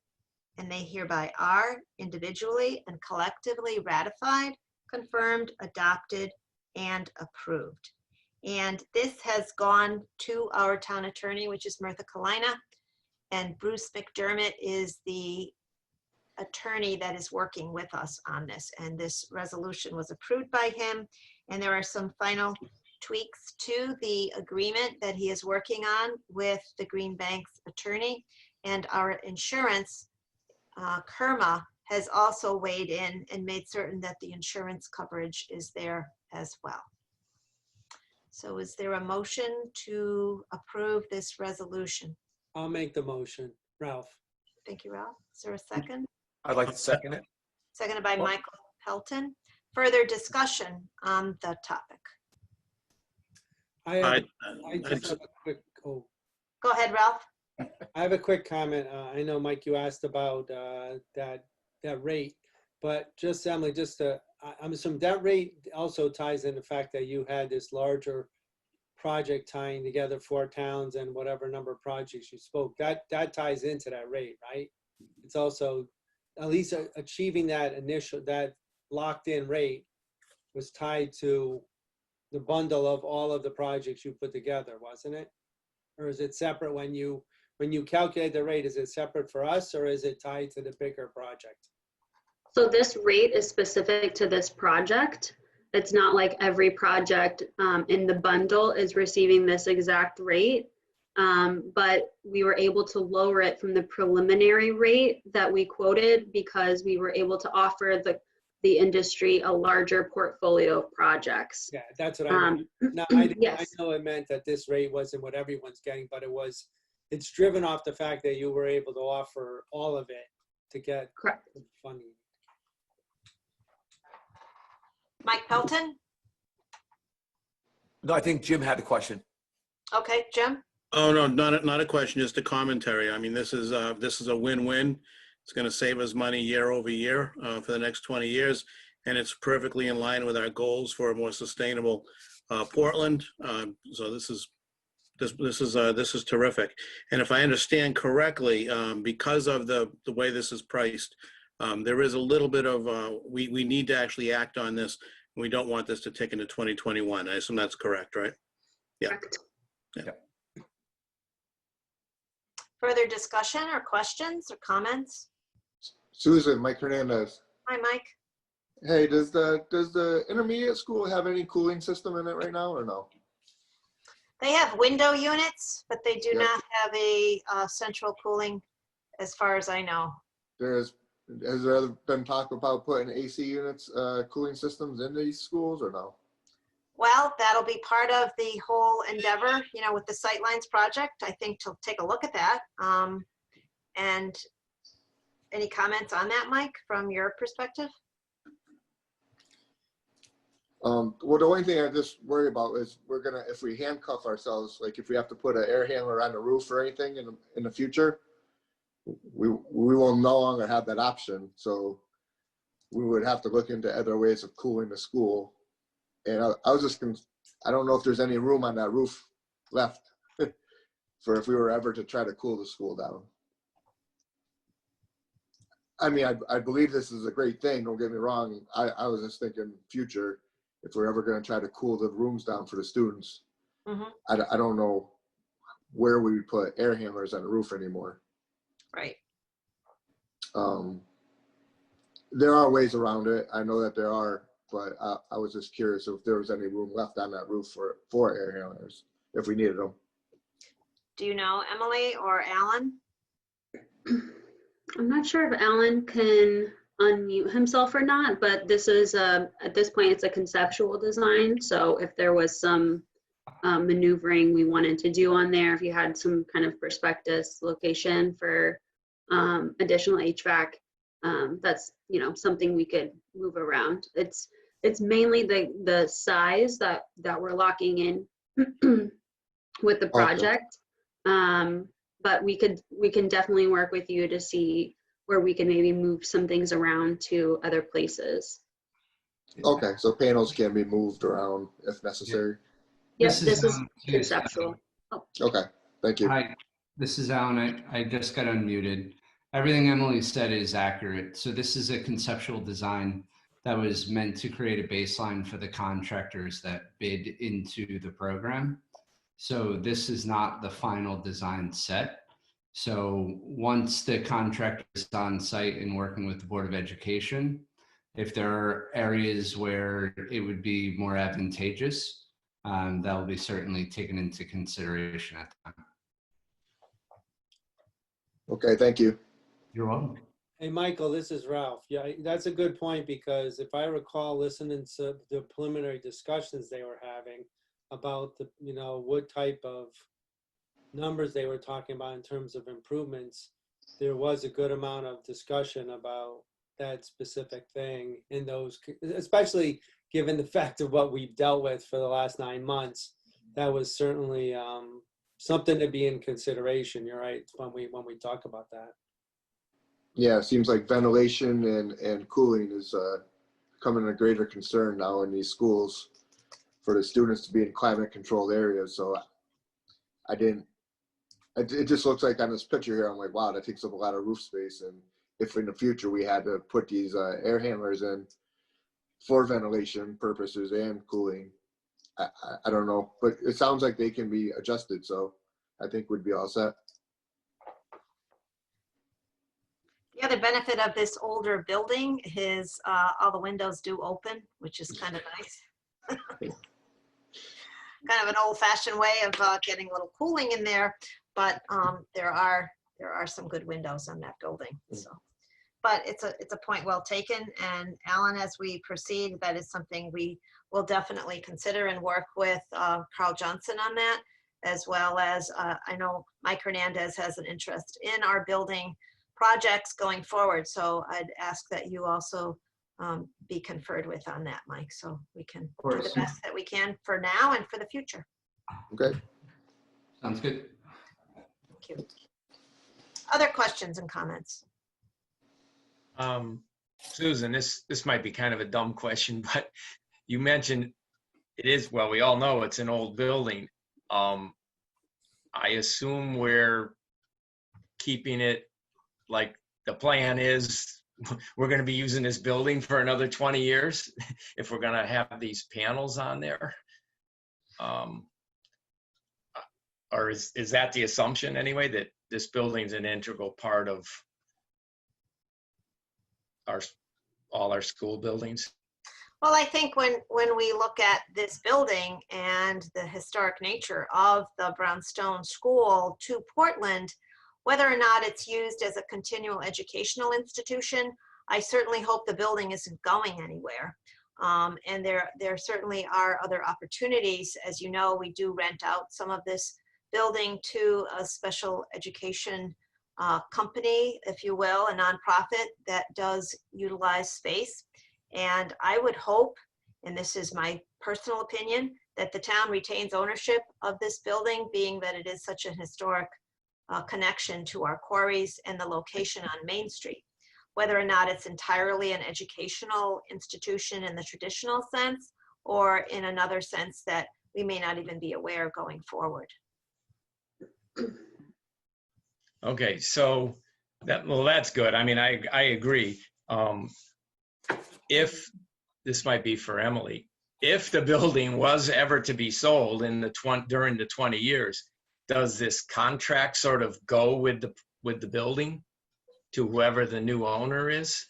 and they hereby are, individually and collectively ratified, confirmed, adopted, and approved. And this has gone to our town attorney, which is Mirtha Kalina, and Bruce McDermott is the attorney that is working with us on this. And this resolution was approved by him. And there are some final tweaks to the agreement that he is working on with the Green Bank's attorney. And our insurance, Kerma, has also weighed in and made certain that the insurance coverage is there as well. So is there a motion to approve this resolution? I'll make the motion. Ralph. Thank you, Ralph. Is there a second? I'd like to second it. Seconded by Michael Pelton. Further discussion on the topic? I just have a quick, Go ahead, Ralph. I have a quick comment. I know, Mike, you asked about that rate, but just Emily, I'm assuming that rate also ties in the fact that you had this larger project tying together 4 towns and whatever number of projects you spoke. That ties into that rate, right? It's also at least achieving that locked-in rate was tied to the bundle of all of the projects you put together, wasn't it? Or is it separate when you calculate the rate? Is it separate for us or is it tied to the bigger project? So this rate is specific to this project. It's not like every project in the bundle is receiving this exact rate. But we were able to lower it from the preliminary rate that we quoted because we were able to offer the industry a larger portfolio of projects. Yeah, that's what I meant. Now, I Yes. know it meant that this rate wasn't what everyone's getting, but it's driven off the fact that you were able to offer all of it to get Correct. funding. Mike Pelton? No, I think Jim had a question. Okay, Jim? Oh, no, not a question, just a commentary. I mean, this is a win-win. It's going to save us money year over year for the next 20 years. And it's perfectly in line with our goals for a more sustainable Portland. So this is terrific. And if I understand correctly, because of the way this is priced, there is a little bit of, we need to actually act on this. We don't want this to take into 2021. I assume that's correct, right? Yeah. Correct. Yeah. Further discussion or questions or comments? Susan, Mike Hernandez. Hi, Mike. Hey, does the intermediate school have any cooling system in it right now or no? They have window units, but they do Yep. not have a central cooling as far as I know. Has there been talk about putting AC units, cooling systems in these schools or no? Well, that'll be part of the whole endeavor, with the Sightlines project, I think, to take a look at that. And any comments on that, Mike, from your perspective? Well, the only thing I just worry about is if we handcuff ourselves, like if we have to put an air handler on the roof or anything in the future, we will no longer have that option. So we would have to look into other ways of cooling the school. And I was just, I don't know if there's any room on that roof left for if we were ever to try to cool the school down. I mean, I believe this is a great thing. Don't get me wrong. I was just thinking future, if we're ever going to try to cool the rooms down for the students. Mm-hmm. I don't know where we would put air handlers on the roof anymore. Right. There are ways around it. I know that there are, but I was just curious if there was any room left on that roof for air handlers if we needed them. Do you know Emily or Alan? I'm not sure if Alan can unmute himself or not, but this is at this point it's a conceptual design. So if there was some maneuvering we wanted to do on there, if you had some kind of prospectus location for additional HVAC, that's something we could move around. It's mainly the size that we're locking in with the project. Okay. But we can definitely work with you to see where we can maybe move some things around to other places. Okay, so panels can be moved around if necessary. Yes, this is conceptual. Oh. Okay, thank you. Hi, this is Alan. I just got unmuted. Everything Emily said is accurate. So this is a conceptual design that was meant to create a baseline for the contractors that bid into the program. So this is not the final design set. So once the contractor is on site and working with the Board of Education, if there are areas where it would be more advantageous, that will be certainly taken into consideration at the time. Okay, thank you. You're welcome. Hey, Michael, this is Ralph. Yeah, that's a good point because if I recall listening to the preliminary discussions they were having about what type of numbers they were talking about in terms of improvements, there was a good amount of discussion about that specific thing in those, especially given the fact of what we've dealt with for the last 9 months. That was certainly something to be in consideration. You're right when we talk about that. Yeah, it seems like ventilation and cooling is becoming a greater concern now in these schools for the students to be in climate controlled areas. So it just looks like on this picture here, I'm like, wow, that takes up a lot of roof space. And if in the future we had to put these air handlers in for ventilation purposes and cooling, I don't know, but it sounds like they can be adjusted, so I think we'd be all set. The other benefit of this older building is all the windows do open, which is kind of nice. Kind of an old-fashioned way of getting a little cooling in there, but there are some good windows on that building. So, but it's a point well taken. And Alan, as we proceed, that is something we will definitely consider and work with Carl Johnson on that, as well as I know Mike Hernandez has an interest in our building projects going forward. So I'd ask that you also be conferred with on that, Mike, so we can do the best that we can for now and for the future. Okay. Sounds good. Thank you. Other questions and comments? Susan, this might be kind of a dumb question, but you mentioned it is, well, we all know it's an old building. I assume we're keeping it like the plan is we're going to be using this building for another 20 years if we're going to have these panels on there. Or is that the assumption anyway, that this building's an integral part of all our school buildings? Well, I think when we look at this building and the historic nature of the Brownstone School to Portland, whether or not it's used as a continual educational institution, I certainly hope the building isn't going anywhere. And there certainly are other opportunities. As you know, we do rent out some of this building to a special education company, if you will, a nonprofit that does utilize space. And I would hope, and this is my personal opinion, that the town retains ownership of this building, being that it is such an historic connection to our quarries and the location on Main Street. Whether or not it's entirely an educational institution in the traditional sense, or in another sense that we may not even be aware going forward. Okay, so that's good. I mean, I agree. If this might be for Emily, if the building was ever to be sold during the 20 years, does this contract sort of go with the building to whoever the new owner is?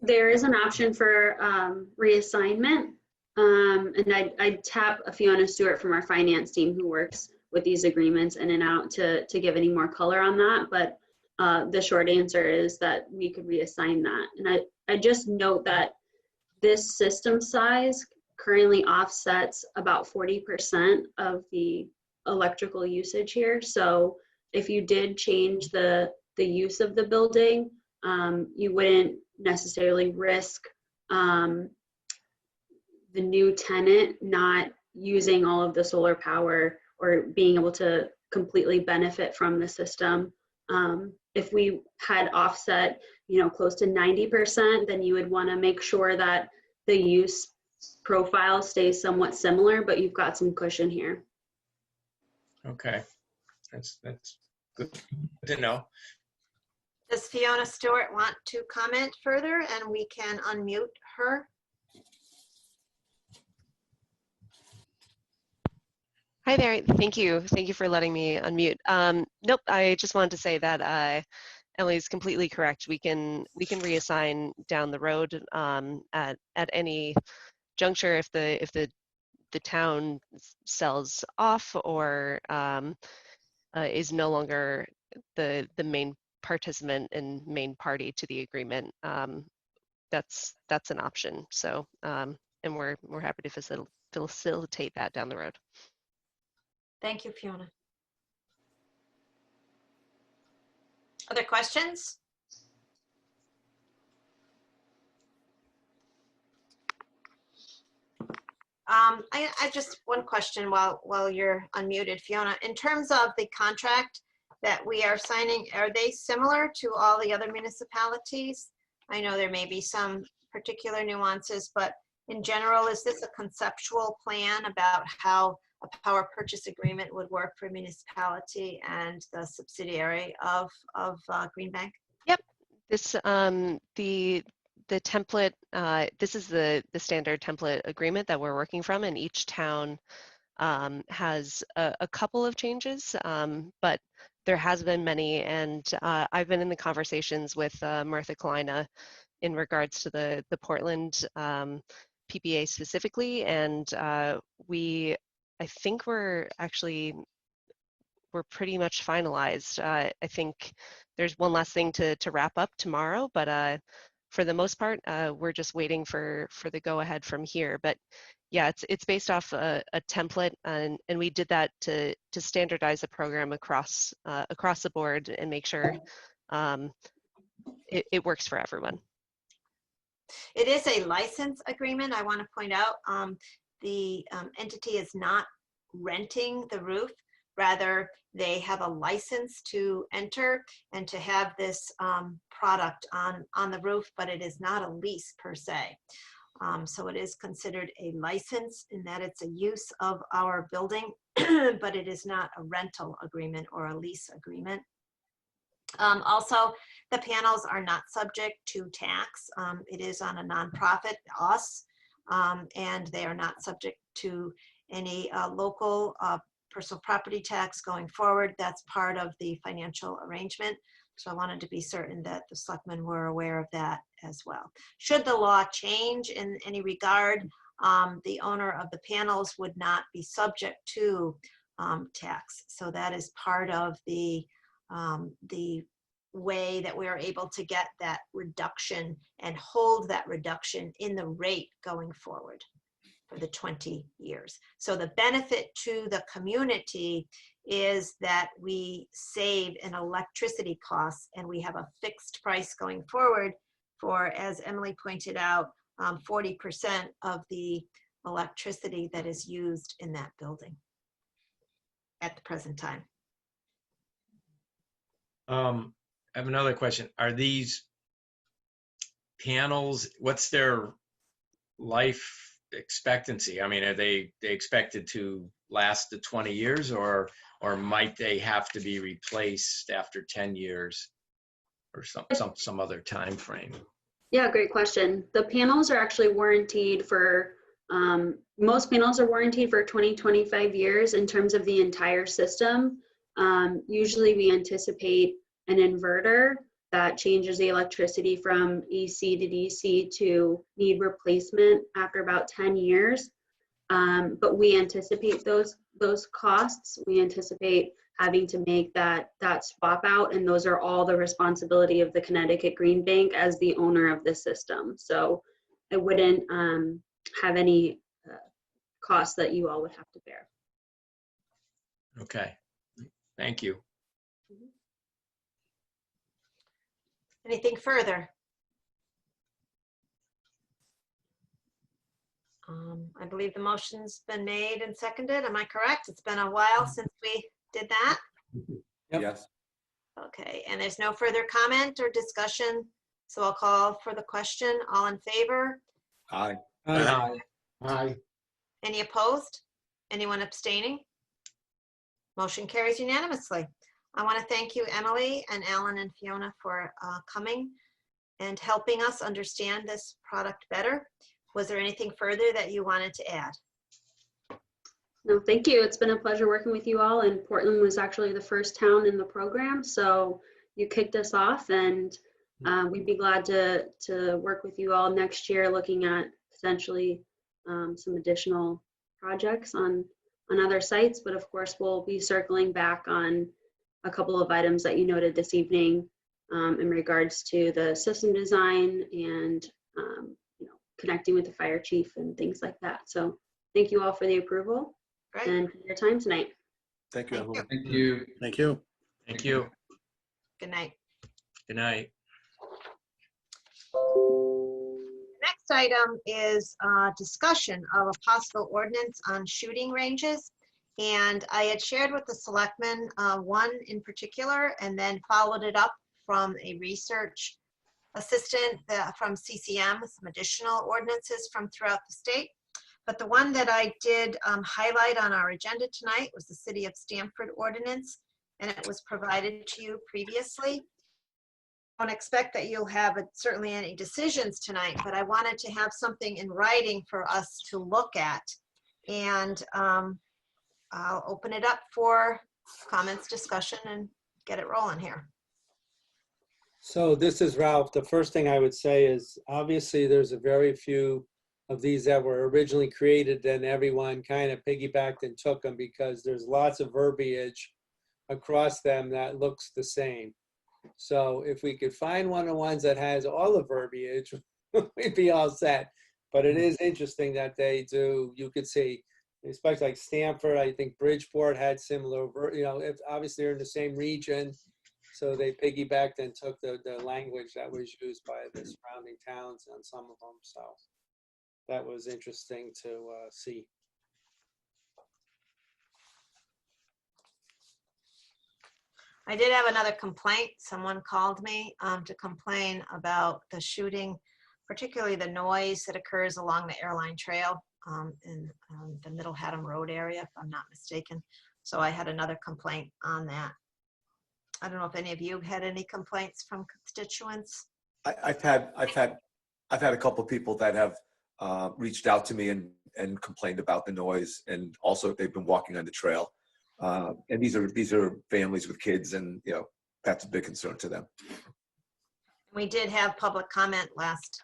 There is an option for reassignment. And I'd tap Fiona Stewart from our finance team who works with these agreements in and out to give any more color on that. But the short answer is that we could reassign that. And I just note that this system size currently offsets about 40% of the electrical usage here. So if you did change the use of the building, you wouldn't necessarily risk the new tenant not using all of the solar power or being able to completely benefit from the system. If we had offset, close to 90%, then you would want to make sure that the use profile stays somewhat similar, but you've got some cushion here. Okay, that's good to know. Does Fiona Stewart want to comment further, and we can unmute her? Hi there. Thank you. Thank you for letting me unmute. Nope, I just wanted to say that Emily's completely correct. We can reassign down the road at any juncture if the town sells off or is no longer the main participant and main party to the agreement. That's an option. So and we're happy to facilitate that down the road. Thank you, Fiona. Other questions? I just one question while you're unmuted, Fiona. In terms of the contract that we are signing, are they similar to all the other municipalities? I know there may be some particular nuances, but in general, is this a conceptual plan about how a power purchase agreement would work for a municipality and the subsidiary of Green Bank? Yep. This template, this is the standard template agreement that we're working from, and each town has a couple of changes, but there has been many, and I've been in the conversations with Martha Kalina in regards to the Portland PPA specifically, and I think we're pretty much finalized. I think there's one last thing to wrap up tomorrow, but for the most part, we're just waiting for the go ahead from here. But yeah, it's based off a template, and we did that to standardize the program across the board and make sure it works for everyone. It is a license agreement. I want to point out the entity is not renting the roof. Rather, they have a license to enter and to have this product on the roof, but it is not a lease per se. So it is considered a license in that it's a use of our building, but it is not a rental agreement or a lease agreement. Also, the panels are not subject to tax. It is on a nonprofit, us, and they are not subject to any local personal property tax going forward. That's part of the financial arrangement. So I wanted to be certain that the selectmen were aware of that as well. Should the law change in any regard, the owner of the panels would not be subject to tax. So that is part of the way that we are able to get that reduction and hold that reduction in the rate going forward for the 20 years. So the benefit to the community is that we save in electricity costs, and we have a fixed price going forward for, as Emily pointed out, 40% of the electricity that is used in that building at the present time. I have another question. Are these panels, what's their life expectancy? I mean, are they expected to last the 20 years, or might they have to be replaced after 10 years or some other time frame? Yeah, great question. The panels are actually warranted for, most panels are warranted for 20-25 years in terms of the entire system. Usually we anticipate an inverter that changes the electricity from AC to DC to need replacement after about 10 years. But we anticipate those costs. We anticipate having to make that swap out, and those are all the responsibility of the Connecticut Green Bank as the owner of the system. So I wouldn't have any costs that you all would have to bear. Okay, thank you. Anything further? I believe the motion's been made and seconded. Am I correct? It's been a while since we did that. Yes. Okay, and there's no further comment or discussion, so I'll call for the question. All in favor? Aye. Aye. Aye. Any opposed? Anyone abstaining? Motion carries unanimously. I want to thank you, Emily and Alan and Fiona, for coming and helping us understand this product better. Was there anything further that you wanted to add? No, thank you. It's been a pleasure working with you all, and Portland was actually the first town in the program, so you kicked us off, and we'd be glad to work with you all next year, looking at potentially some additional projects on other sites. But of course, we'll be circling back on a couple of items that you noted this evening in regards to the system design and connecting with the fire chief and things like that. So thank you all for the approval. Great. And for your time tonight. Thank you, everyone. Thank you. Thank you. Thank you. Good night. Good night. Next item is discussion of a possible ordinance on shooting ranges. And I had shared with the selectmen one in particular, and then followed it up from a research assistant from CCM, some additional ordinances from throughout the state. But the one that I did highlight on our agenda tonight was the City of Stamford ordinance, and it was provided to you previously. don't expect that you'll have certainly any decisions tonight, but I wanted to have something in writing for us to look at. And I'll open it up for comments, discussion, and get it rolling here. So this is Ralph. The first thing I would say is obviously there's a very few of these that were originally created, then everyone kind of piggybacked and took them because there's lots of verbiage across them that looks the same. So if we could find one of the ones that has all the verbiage, we'd be all set. But it is interesting that they do, you could see, especially like Stamford, I think Bridgeport had similar, if obviously they're in the same region. So they piggybacked and took the language that was used by the surrounding towns on some of them. So that was interesting to see. I did have another complaint. Someone called me to complain about the shooting, particularly the noise that occurs along the airline trail in the Middle Haddam Road area, if I'm not mistaken. So I had another complaint on that. I don't know if any of you had any complaints from constituents. I've had a couple of people that have reached out to me and complained about the noise, and also they've been walking on the trail. And these are families with kids, and that's a big concern to them. We did have public comment last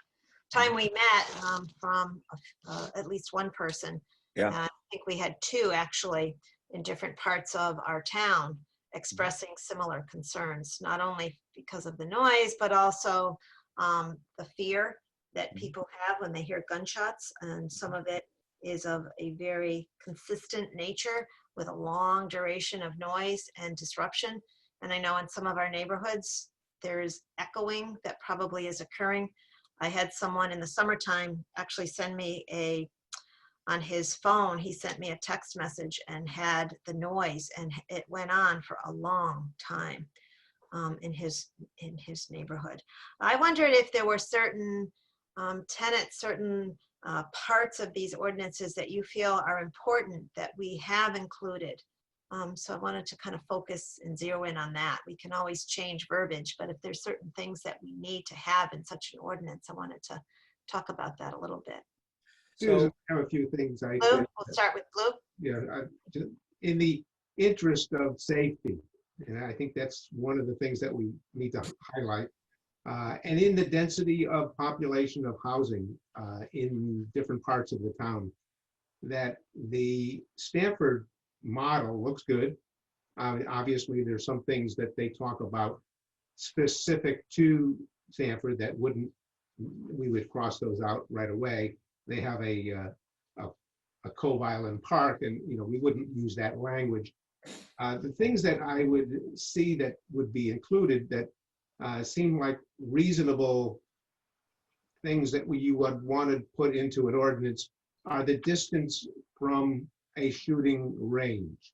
time we met from at least one person. Yeah. I think we had two actually in different parts of our town expressing similar concerns, not only because of the noise, but also the fear that people have when they hear gunshots. And some of it is of a very consistent nature with a long duration of noise and disruption. And I know in some of our neighborhoods, there's echoing that probably is occurring. I had someone in the summertime actually send me on his phone, he sent me a text message and had the noise, and it went on for a long time in his neighborhood. I wondered if there were certain tenets, certain parts of these ordinances that you feel are important that we have included. So I wanted to kind of focus and zero in on that. We can always change verbiage, but if there's certain things that we need to have in such an ordinance, I wanted to talk about that a little bit. Susan, I have a few things I Blue, we'll start with Blue. Yeah, in the interest of safety, and I think that's one of the things that we need to highlight. And in the density of population of housing in different parts of the town, that the Stamford model looks good. Obviously, there's some things that they talk about specific to Stamford that we would cross those out right away. They have a Cove Island Park, and we wouldn't use that language. The things that I would see that would be included that seem like reasonable things that you would want to put into an ordinance are the distance from a shooting range.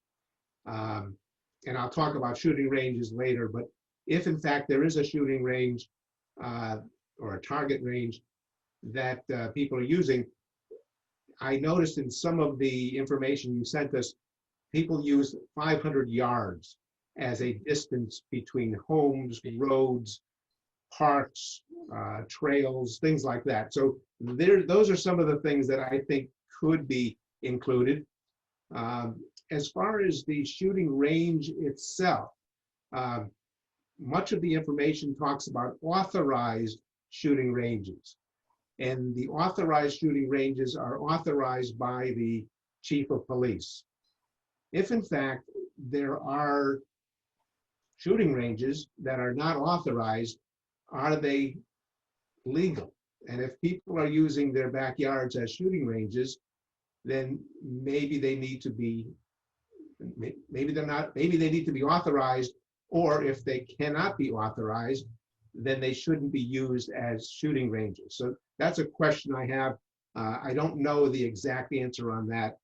And I'll talk about shooting ranges later, but if in fact there is a shooting range or a target range that people are using, I noticed in some of the information you sent us, people use 500 yards as a distance between homes, roads, parks, trails, things like that. So those are some of the things that I think could be included. As far as the shooting range itself, much of the information talks about authorized shooting ranges. And the authorized shooting ranges are authorized by the chief of police. If in fact there are shooting ranges that are not authorized, are they legal? And if people are using their backyards as shooting ranges, then maybe they need to be, maybe they need to be authorized, or if they cannot be authorized, then they shouldn't be used as shooting ranges. So that's a question I have. I don't know the exact answer on that.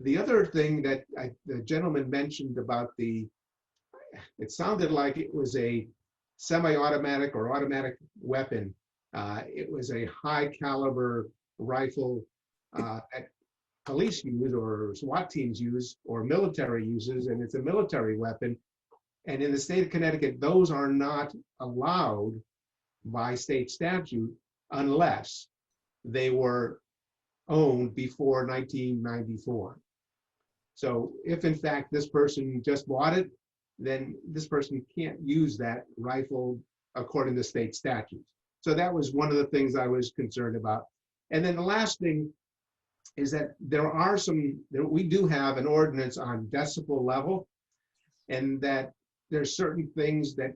The other thing that the gentleman mentioned about it sounded like it was a semi-automatic or automatic weapon. It was a high caliber rifle that police use or SWAT teams use or military uses, and it's a military weapon. And in the state of Connecticut, those are not allowed by state statute unless they were owned before 1994. So if in fact this person just bought it, then this person can't use that rifle according to state statutes. So that was one of the things I was concerned about. And then the last thing is that we do have an ordinance on decibel level, and that there's certain things that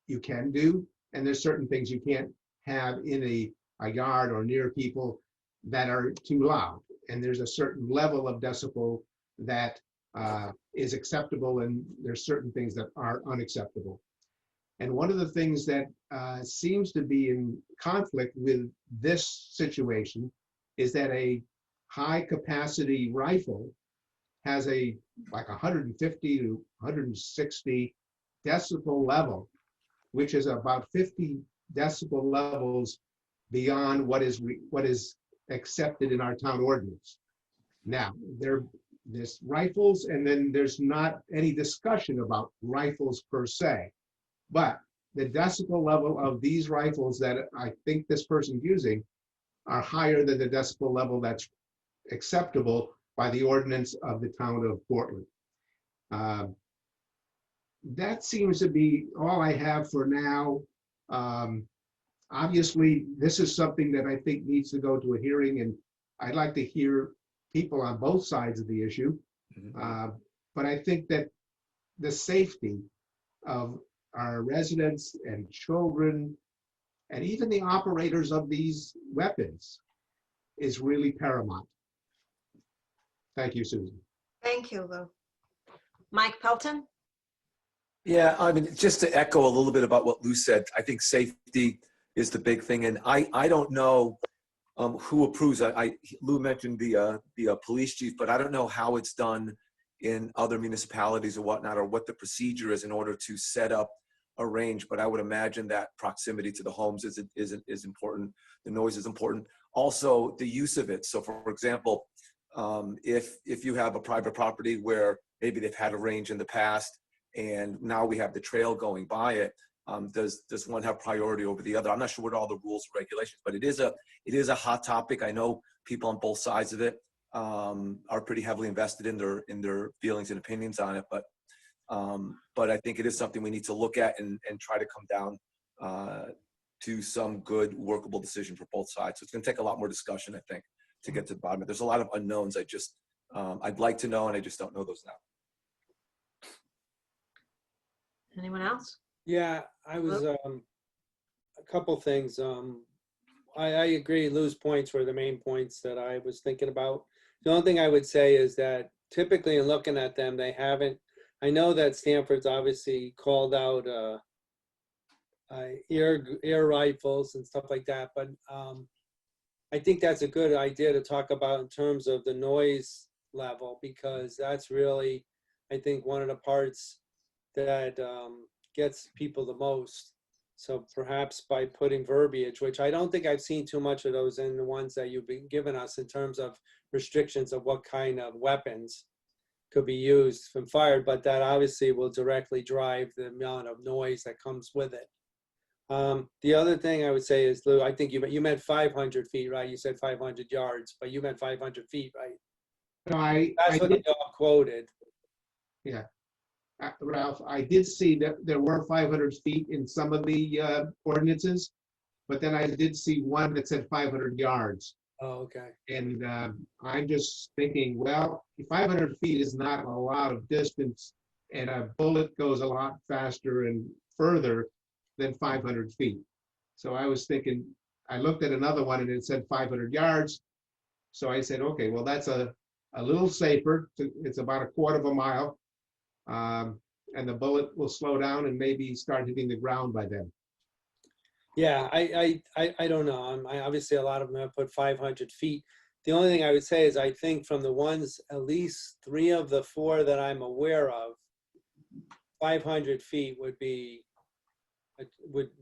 you can do, and there's certain things you can't have in a yard or near people that are too loud. And there's a certain level of decibel that is acceptable, and there's certain things that are unacceptable. And one of the things that seems to be in conflict with this situation is that a high capacity rifle has like 150 to 160 decibel level, which is about 50 decibel levels beyond what is accepted in our town ordinance. Now, there's rifles, and then there's not any discussion about rifles per se, but the decibel level of these rifles that I think this person's using are higher than the decibel level that's acceptable by the ordinance of the town of Portland. That seems to be all I have for now. Obviously, this is something that I think needs to go to a hearing, and I'd like to hear people on both sides of the issue. But I think that the safety of our residents and children, and even the operators of these weapons, is really paramount. Thank you, Susan. Thank you, Lou. Mike Pelton? Yeah, I mean, just to echo a little bit about what Lou said, I think safety is the big thing. And I don't know who approves. Lou mentioned the police chief, but I don't know how it's done in other municipalities or whatnot, or what the procedure is in order to set up a range. But I would imagine that proximity to the homes is important. The noise is important. Also, the use of it. So, for example, if you have a private property where maybe they've had a range in the past, and now we have the trail going by it, does one have priority over the other? I'm not sure what all the rules and regulations, but it is a hot topic. I know people on both sides of it are pretty heavily invested in their feelings and opinions on it, but I think it is something we need to look at and try to come down to some good workable decision for both sides. So it's going to take a lot more discussion, I think, to get to the bottom of it. There's a lot of unknowns. I'd like to know, and I just don't know those now. Anyone else? Yeah, I was, a couple things. I agree, Lou's points were the main points that I was thinking about. The only thing I would say is that typically in looking at them, they haven't, I know that Stanford's obviously called out air rifles and stuff like that, but I think that's a good idea to talk about in terms of the noise level, because that's really, I think, one of the parts that gets people the most. So perhaps by putting verbiage, which I don't think I've seen too much of those in the ones that you've been giving us in terms of restrictions of what kind of weapons could be used and fired, but that obviously will directly drive the amount of noise that comes with it. The other thing I would say is, Lou, I think you meant 500 feet, right? You said 500 yards, but you meant 500 feet, right? No, That's what the dog quoted. Yeah. Ralph, I did see that there were 500 feet in some of the ordinances, but then I did see one that said 500 yards. Oh, okay. And I'm just thinking, well, 500 feet is not a lot of distance, and a bullet goes a lot faster and further than 500 feet. So I was thinking, I looked at another one and it said 500 yards. So I said, okay, well, that's a little safer. It's about a quarter of a mile. And the bullet will slow down and maybe start hitting the ground by then. Yeah, I don't know. Obviously, a lot of them have put 500 feet. The only thing I would say is I think from the ones, at least 3 of the 4 that I'm aware of, 500 feet would be,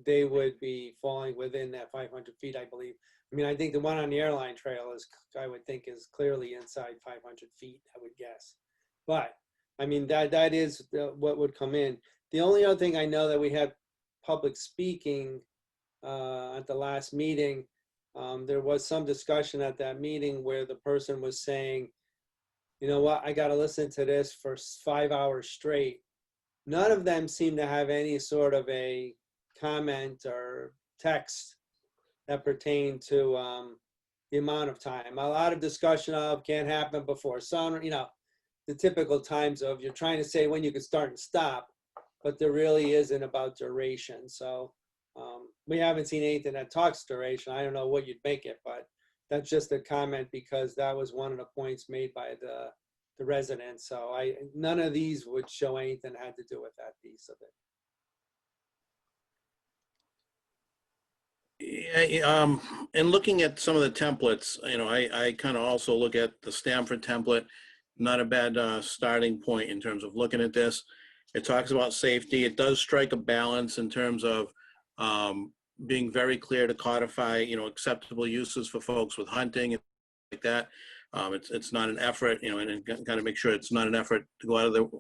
they would be falling within that 500 feet, I believe. I mean, I think the one on the airline trail is, I would think, is clearly inside 500 feet, I would guess. But I mean, that is what would come in. The only other thing I know that we had public speaking at the last meeting, there was some discussion at that meeting where the person was saying, you know what, I got to listen to this for 5 hours straight. None of them seem to have any sort of a comment or text that pertain to the amount of time. A lot of discussion of can't happen before sun, you know, the typical times of you're trying to say when you can start and stop, but there really isn't about duration. So we haven't seen anything that talks duration. I don't know what you'd make it, but that's just a comment because that was one of the points made by the residents. So none of these would show anything that had to do with that piece of it. Yeah, and looking at some of the templates, you know, I kind of also look at the Stanford template. Not a bad starting point in terms of looking at this. It talks about safety. It does strike a balance in terms of being very clear to codify, you know, acceptable uses for folks with hunting and like that. It's not an effort, you know, and kind of make sure it's not an effort to go out of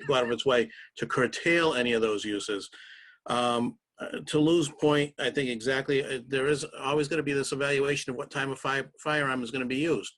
go out of its way to curtail any of those uses. To Lou's point, I think exactly, there is always going to be this evaluation of what time a firearm is going to be used.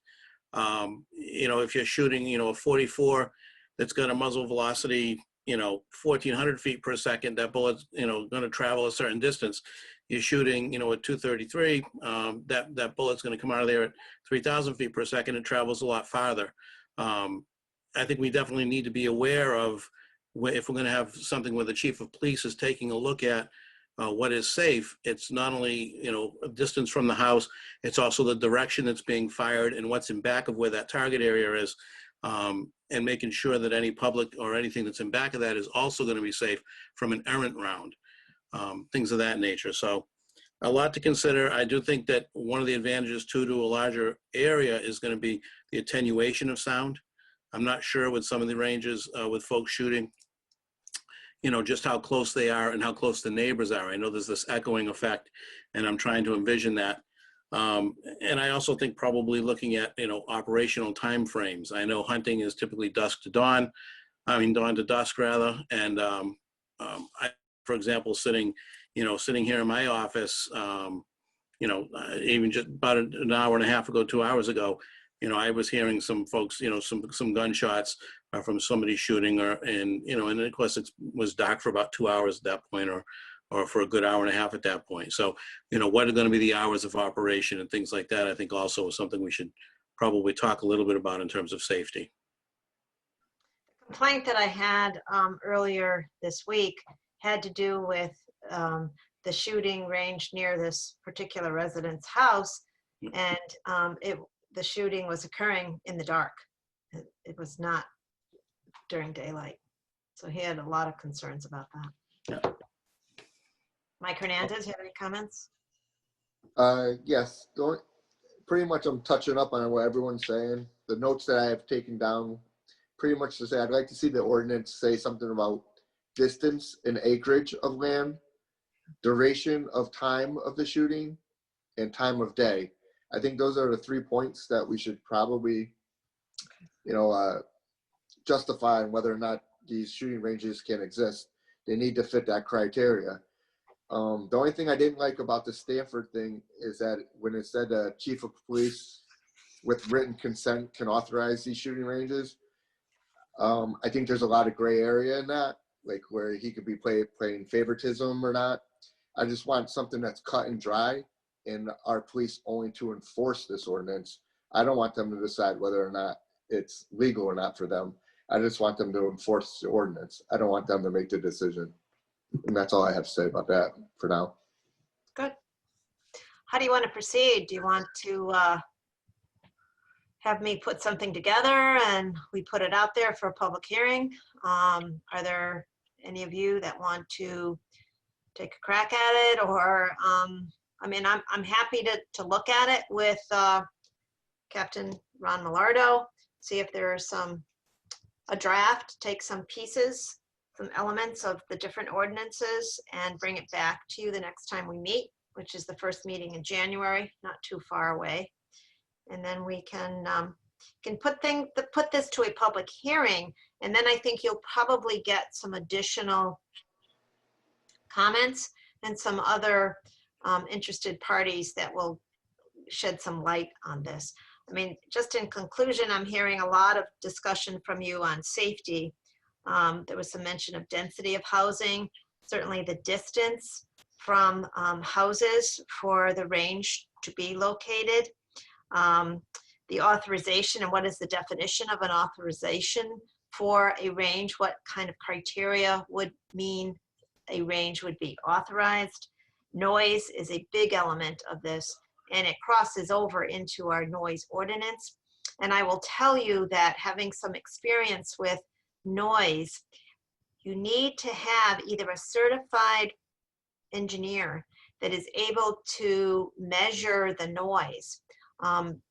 You know, if you're shooting, you know, a 44 that's got a muzzle velocity, you know, 1,400 feet per second, that bullet's, you know, going to travel a certain distance. You're shooting, you know, at 233, that bullet's going to come out of there at 3,000 feet per second. It travels a lot farther. I think we definitely need to be aware of if we're going to have something where the chief of police is taking a look at what is safe. It's not only, you know, a distance from the house, it's also the direction that's being fired and what's in back of where that target area is, and making sure that any public or anything that's in back of that is also going to be safe from an errant round, things of that nature. So a lot to consider. I do think that one of the advantages too to a larger area is going to be the attenuation of sound. I'm not sure with some of the ranges with folks shooting, you know, just how close they are and how close the neighbors are. I know there's this echoing effect, and I'm trying to envision that. And I also think probably looking at, you know, operational timeframes. I know hunting is typically dusk to dawn, dawn to dusk rather. And I, for example, sitting here in my office, you know, even just about an hour and a half ago, 2 hours ago, you know, I was hearing some folks, you know, some gunshots from somebody shooting, and of course it was dark for about 2 hours at that point, or for a good hour and a half at that point. So, you know, what are going to be the hours of operation and things like that, I think also is something we should probably talk a little bit about in terms of safety. The complaint that I had earlier this week had to do with the shooting range near this particular resident's house, and the shooting was occurring in the dark. It was not during daylight. So he had a lot of concerns about that. Yeah. Mike Hernandez, you have any comments? Yes, pretty much I'm touching up on what everyone's saying. The notes that I have taken down pretty much to say I'd like to see the ordinance say something about distance and acreage of land, duration of time of the shooting, and time of day. I think those are the 3 points that we should probably, you know, justify whether or not these shooting ranges can exist. They need to fit that criteria. The only thing I didn't like about the Stanford thing is that when it said chief of police with written consent can authorize these shooting ranges, I think there's a lot of gray area in that, like where he could be playing favoritism or not. I just want something that's cut and dry, and our police only to enforce this ordinance. I don't want them to decide whether or not it's legal or not for them. I just want them to enforce the ordinance. I don't want them to make the decision. And that's all I have to say about that for now. Good. How do you want to proceed? Do you want to have me put something together and we put it out there for a public hearing? Are there any of you that want to take a crack at it? Or, I mean, I'm happy to look at it with Captain Ron Millardo, see if there's a draft, take some pieces, some elements of the different ordinances and bring it back to you the next time we meet, which is the first meeting in January, not too far away. And then we can put this to a public hearing And then I think you'll probably get some additional comments and some other interested parties that will shed some light on this. I mean, just in conclusion, I'm hearing a lot of discussion from you on safety. There was some mention of density of housing, certainly the distance from houses for the range to be located. The authorization and what is the definition of an authorization for a range? What kind of criteria would mean a range would be authorized? Noise is a big element of this, and it crosses over into our noise ordinance. And I will tell you that having some experience with noise, you need to have either a certified engineer that is able to measure the noise,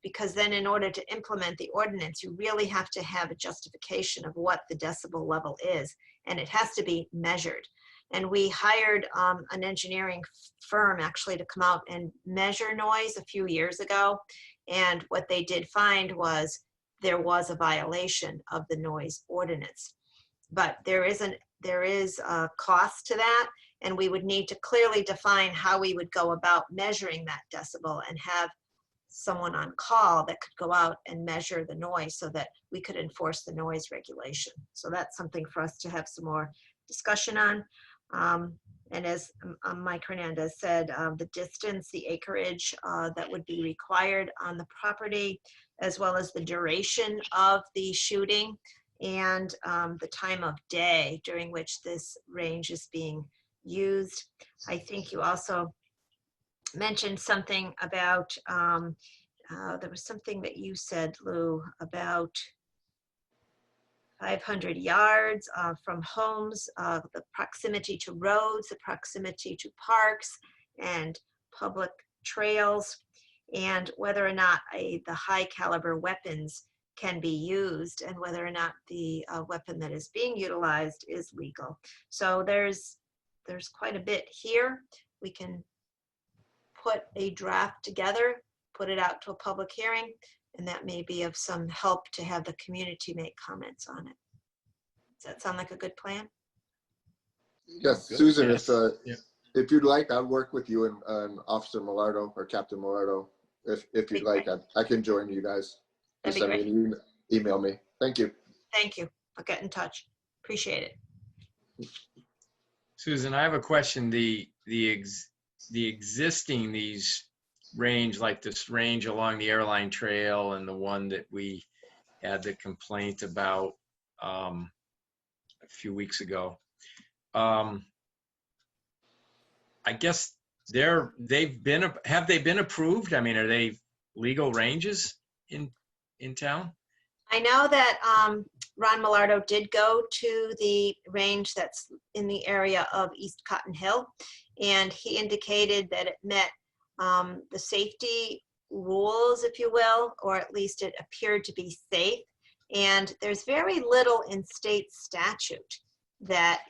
because then in order to implement the ordinance, you really have to have a justification of what the decibel level is, and it has to be measured. And we hired an engineering firm actually to come out and measure noise a few years ago. And what they did find was there was a violation of the noise ordinance. But there is a cost to that, and we would need to clearly define how we would go about measuring that decibel and have someone on call that could go out and measure the noise so that we could enforce the noise regulation. So that's something for us to have some more discussion on. And as Mike Hernandez said, the distance, the acreage that would be required on the property, as well as the duration of the shooting and the time of day during which this range is being used. I think you also mentioned something about, there was something that you said, Lou, about 500 yards from homes, the proximity to roads, the proximity to parks and public trails, and whether or not the high caliber weapons can be used and whether or not the weapon that is being utilized is legal. So there's quite a bit here. We can put a draft together, put it out to a public hearing, and that may be of some help to have the community make comments on it. Does that sound like a good plan? Yes, Susan, if you'd like, I'll work with you and Officer Millardo or Captain Millardo. If you'd like, I can join you guys. Just send me an email me. Thank you. Thank you. I'll get in touch. Appreciate it. Susan, I have a question. The existing, these range, like this range along the airline trail and the one that we had the complaint about a few weeks ago. I guess have they been approved? I mean, are they legal ranges in town? I know that Ron Millardo did go to the range that's in the area of East Cotton Hill, and he indicated that it met the safety rules, if you will, or at least it appeared to be safe. And there's very little in state statute that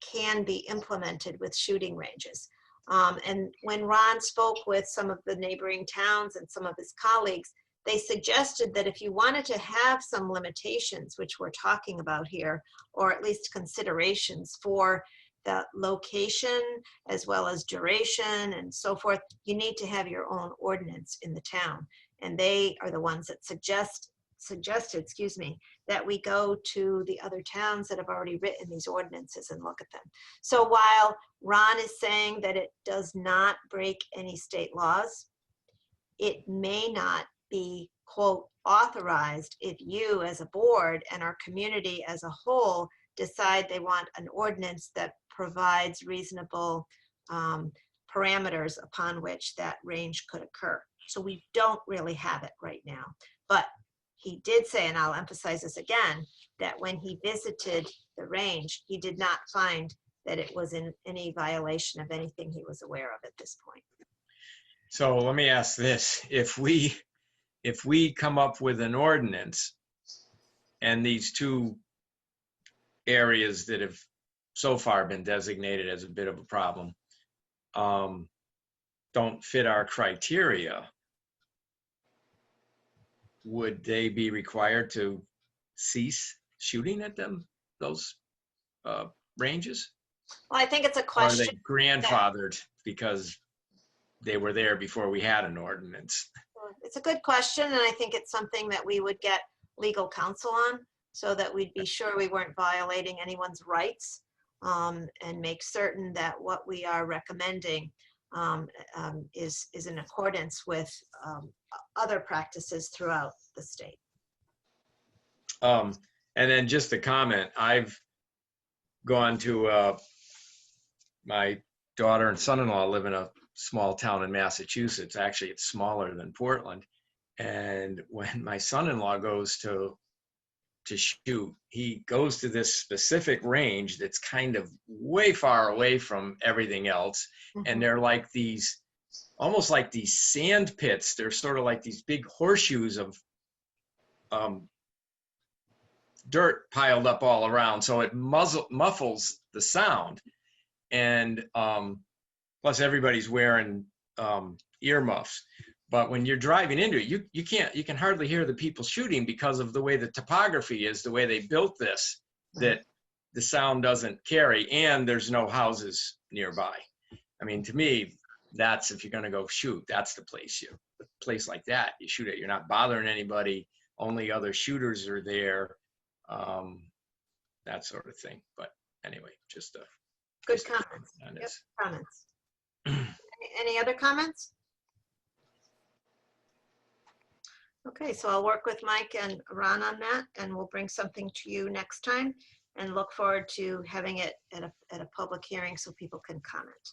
can be implemented with shooting ranges. And when Ron spoke with some of the neighboring towns and some of his colleagues, they suggested that if you wanted to have some limitations, which we're talking about here, or at least considerations for the location as well as duration and so forth, you need to have your own ordinance in the town. And they are the ones that suggested, excuse me, that we go to the other towns that have already written these ordinances and look at them. So while Ron is saying that it does not break any state laws, it may not be, quote, authorized if you as a board and our community as a whole decide they want an ordinance that provides reasonable parameters upon which that range could occur. So we don't really have it right now. But he did say, and I'll emphasize this again, that when he visited the range, he did not find that it was in any violation of anything he was aware of at this point. So let me ask this. If we come up with an ordinance and these two areas that have so far been designated as a bit of a problem don't fit our criteria, would they be required to cease shooting at them, those ranges? Well, I think it's a Or are question. they grandfathered because they were there before we had an ordinance? It's a good question, and I think it's something that we would get legal counsel on so that we'd be sure we weren't violating anyone's rights, and make certain that what we are recommending is in accordance with other practices throughout the state. And then just a comment, I've gone to, my daughter and son-in-law live in a small town in Massachusetts. Actually, it's smaller than Portland. And when my son-in-law goes to shoot, he goes to this specific range that's kind of way far away from everything else. And they're like these, almost like these sand pits. They're sort of like these big horseshoes of dirt piled up all around. So it muffles the sound. And plus everybody's wearing earmuffs. But when you're driving into it, you can hardly hear the people shooting because of the way the topography is, the way they built this, that the sound doesn't carry, and there's no houses nearby. I mean, to me, that's, if you're gonna go shoot, that's the place a place like that, you shoot it. You're not bothering anybody, only other shooters are there, that sort of thing. But anyway, just a good comments. Yep, comments. Any other comments? Okay, so I'll work with Mike and Ron on that, and we'll bring something to you next time, and look forward to having it at a public hearing so people can comment.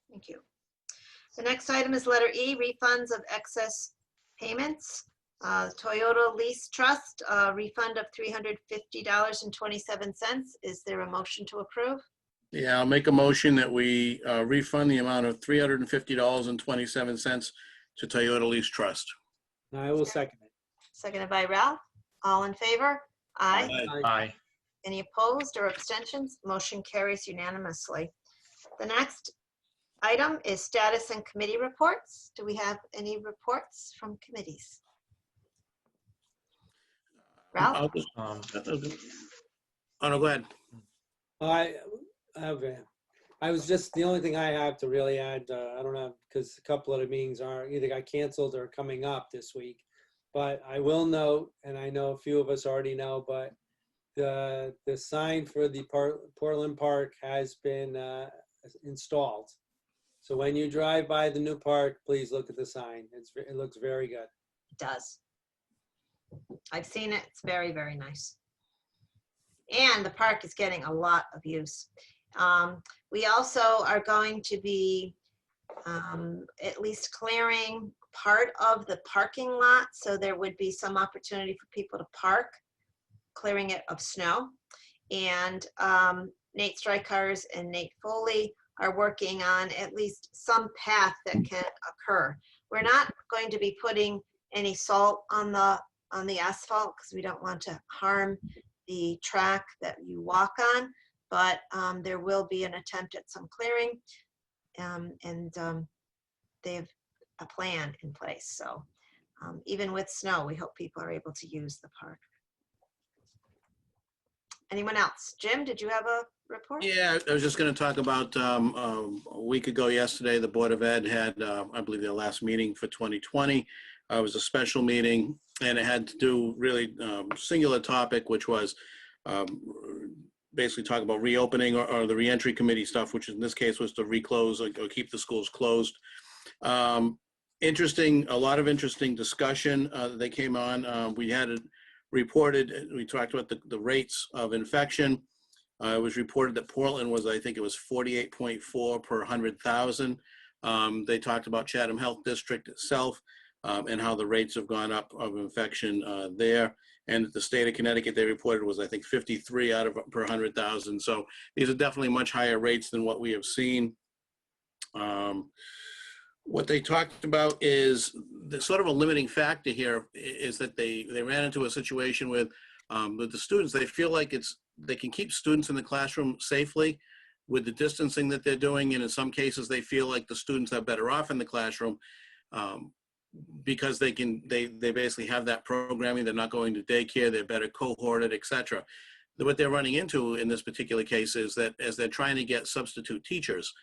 Thank you. The next item is letter E, refunds of excess payments. Toyota Lease Trust, refund of $350.27. Is there a motion to approve? Yeah, I'll make a motion that we refund the amount of $350.27 to Toyota Lease Trust. I will second it. Seconded by Ralph. All in favor? Aye. Aye. Any opposed or abstentions? Motion carries unanimously. The next item is status and committee reports. Do we have any reports from committees? Ralph? Oh, no, go ahead. I was just, the only thing I have to really add, I don't know, because a couple of the meetings are either got canceled or coming up this week. But I will note, and I know a few of us already know, but the sign for the Portland Park has been installed. So when you drive by the new park, please look at the sign. It looks very good. It does. I've seen it. It's very, very nice. And the park is getting a lot of use. We also are going to be at least clearing part of the parking lot, so there would be some opportunity for people to park, clearing it of snow. And Nate Strikars and Nate Foley are working on at least some path that can occur. We're not going to be putting any salt on the asphalt because we don't want to harm the track that you walk on, but there will be an attempt at some clearing, and they have a plan in place. So even with snow, we hope people are able to use the park. Anyone else? Jim, did you have a report? Yeah, I was just going to talk about a week ago yesterday, the Board of Ed had, I believe, their last meeting for 2020. It was a special meeting, and it had to do really singular topic, which was basically talk about reopening or the reentry committee stuff, which in this case was to reclose or keep the schools closed. Interesting, a lot of interesting discussion that came on. We had it reported, we talked about the rates of infection. It was reported that Portland was, I think it was 48.4 per 100,000. They talked about Chatham Health District itself and how the rates have gone up of infection there. And the state of Connecticut, they reported, was, I think, 53 out of per 100,000. So these are definitely much higher rates than what we have seen. What they talked about is the sort of a limiting factor here is that they ran into a situation with the students. They feel like they can keep students in the classroom safely with the distancing that they're doing. And in some cases, they feel like the students are better off in the classroom. because they basically have that programming. They're not going to daycare. They're better cohorted, etc. What they're running into in this particular case is that as they're trying to get substitute teachers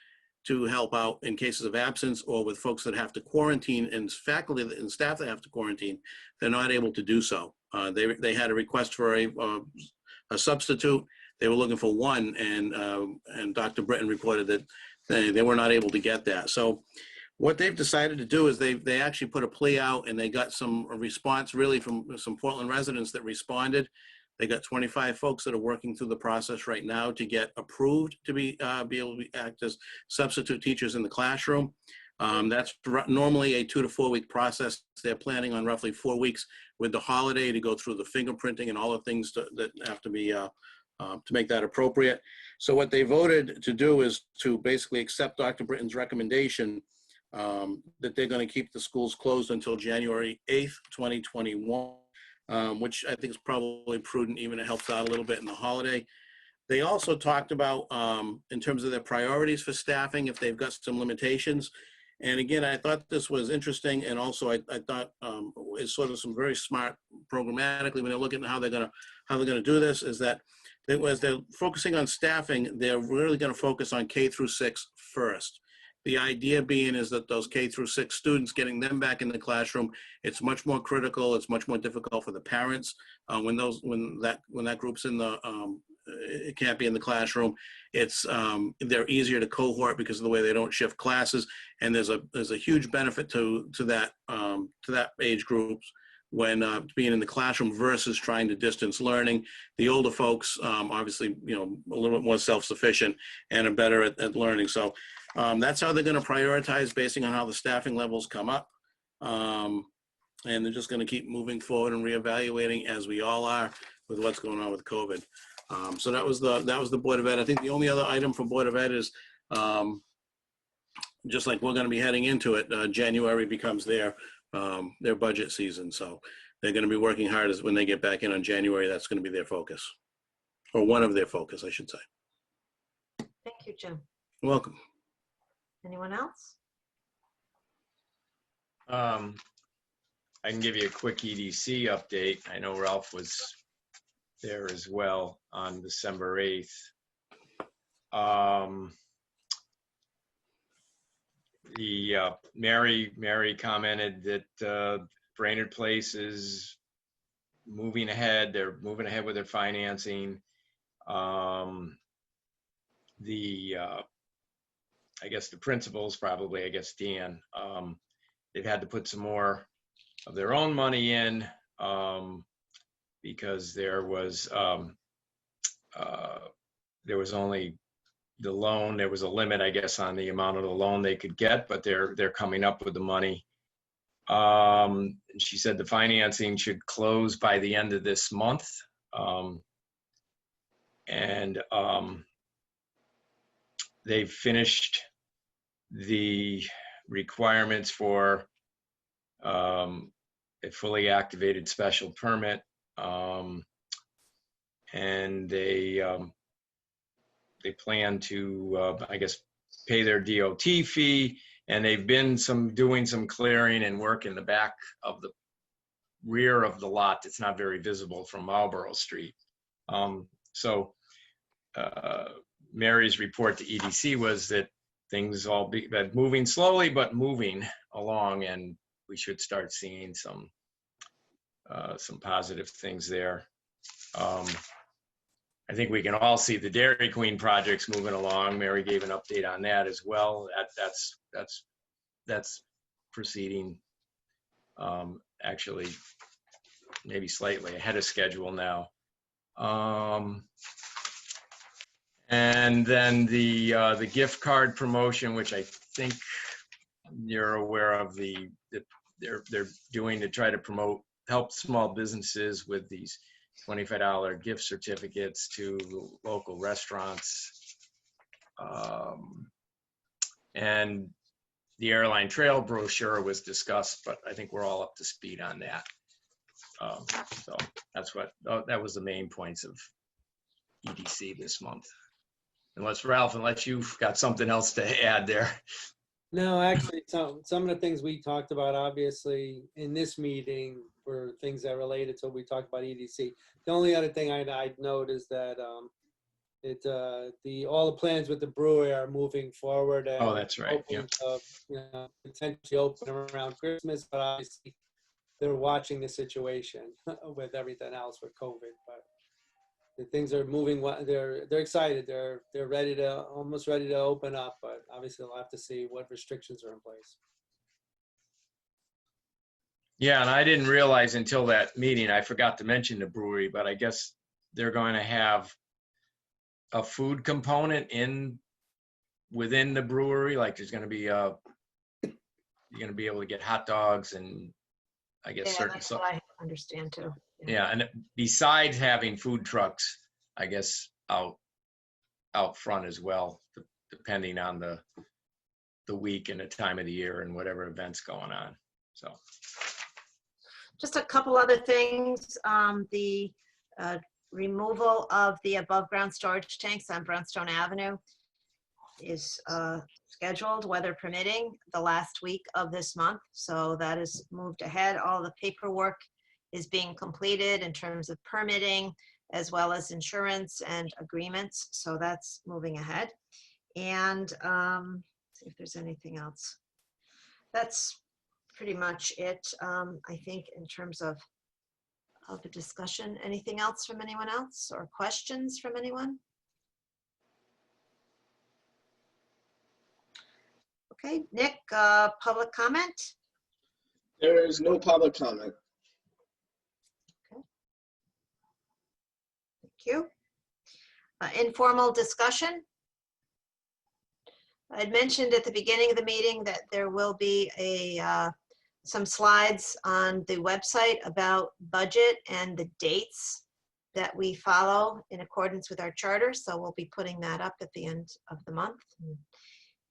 to help out in cases of absence or with folks that have to quarantine and faculty and staff that have to quarantine, they're not able to do so. They had a request for a substitute. They were looking for one, and Dr. Britton reported that they were not able to get that. So what they've decided to do is they actually put a plea out, and they got some response really from some Portland residents that responded. They got 25 folks that are working through the process right now to get approved to be able to act as substitute teachers in the classroom. That's normally a 2 to 4 week process. They're planning on roughly 4 weeks with the holiday to go through the fingerprinting and all the things that have to be to make that appropriate. So what they voted to do is to basically accept Dr. Britton's recommendation that they're going to keep the schools closed until January 8th, 2021. Which I think is probably prudent, even it helps out a little bit in the holiday. They also talked about, in terms of their priorities for staffing, if they've got some limitations. And again, I thought this was interesting, and also I thought it's sort of some very smart programmatically when they're looking at how they're gonna do this, is that as they're focusing on staffing, they're really gonna focus on K through 6 first. The idea being is that those K through 6 students, getting them back in the classroom, it's much more critical. It's much more difficult for the parents when that group's in the it can't be in the classroom. It's they're easier to cohort because of the way they don't shift classes, and there's a huge benefit to that age groups when being in the classroom versus trying to distance learning. The older folks, obviously, a little bit more self-sufficient and are better at learning. So that's how they're going to prioritize, basing on how the staffing levels come up. And they're just going to keep moving forward and reevaluating, as we all are, with what's going on with COVID. So that was the Board of Ed. I think the only other item for Board of Ed is, just like we're going to be heading into it, January becomes their budget season. So they're going to be working hard as when they get back in on January. That's going to be their focus, or one of their focus, I should say. Thank you, Jim. You're welcome. Anyone else? I can give you a quick EDC update. I know Ralph was there as well on December 8th. Mary commented that Brainerd Place is moving ahead. They're moving ahead with their financing. I guess the principals, probably, I guess Dan, they've had to put some more of their own money in because there was only the loan. There was a limit, I guess, on the amount of the loan they could get, but they're coming up with the money. She said the financing should close by the end of this month. They've finished the requirements for a fully activated special permit, and they plan to, I guess, pay their DOT fee, and they've been doing some clearing and work in the back of the rear of the lot that's not very visible from Marlborough Street. So Mary's report to EDC was that things that moving slowly, but moving along, and we should start seeing some positive things there. I think we can all see the Dairy Queen projects moving along. Mary gave an update on that as well. That's proceeding, actually, maybe slightly ahead of schedule now. And then the gift card promotion, which I think you're aware of, that they're doing to try to help small businesses with these $25 gift certificates to local restaurants. And the airline trail brochure was discussed, but I think we're all up to speed on that. So that was the main points of EDC this month. Unless you've got something else to add there. No, actually, some of the things we talked about, obviously, in this meeting were things that related to what we talked about EDC. The only other thing I'd note is that all the plans with the brewery are moving forward and Oh, that's right. Yeah. hoping to, potentially open around Christmas, but obviously they're watching the situation with everything else with COVID. But the things are moving. They're excited. They're almost ready to open up, but obviously they'll have to see what restrictions are in place. Yeah, and I didn't realize until that meeting, I forgot to mention the brewery, but I guess they're going to have a food component within the brewery. Like there's going to be you're going to be able to get hot dogs and I guess Yeah, certain that's stuff. what I understand too. Yeah, and besides having food trucks, I guess out front as well, depending on the week and the time of the year and whatever events going on. So Just a couple other things. The removal of the above ground storage tanks on Brownstone Avenue is scheduled, weather permitting, the last week of this month. So that is moved ahead. All the paperwork is being completed in terms of permitting, as well as insurance and agreements. So that's moving ahead. And see if there's anything else. That's pretty much it, I think, in terms of the discussion. Anything else from anyone else or questions from anyone? Okay, Nick, public comment? There is no public comment. Thank you. Informal discussion. I'd mentioned at the beginning of the meeting that there will be some slides on the website about budget and the dates that we follow in accordance with our charter. So we'll be putting that up at the end of the month.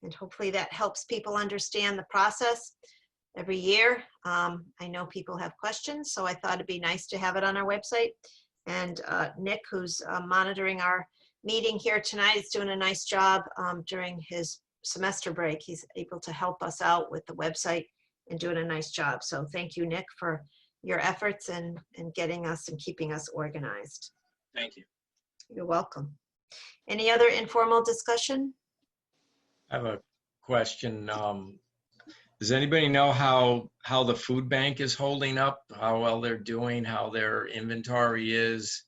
And hopefully that helps people understand the process every year. I know people have questions, so I thought it'd be nice to have it on our website. And Nick, who's monitoring our meeting here tonight, is doing a nice job during his semester break. He's able to help us out with the website and doing a nice job. So thank you, Nick, for your efforts and getting us and keeping us organized. Thank you. You're welcome. Any other informal discussion? I have a question. Does anybody know how the food bank is holding up, how well they're doing, how their inventory is?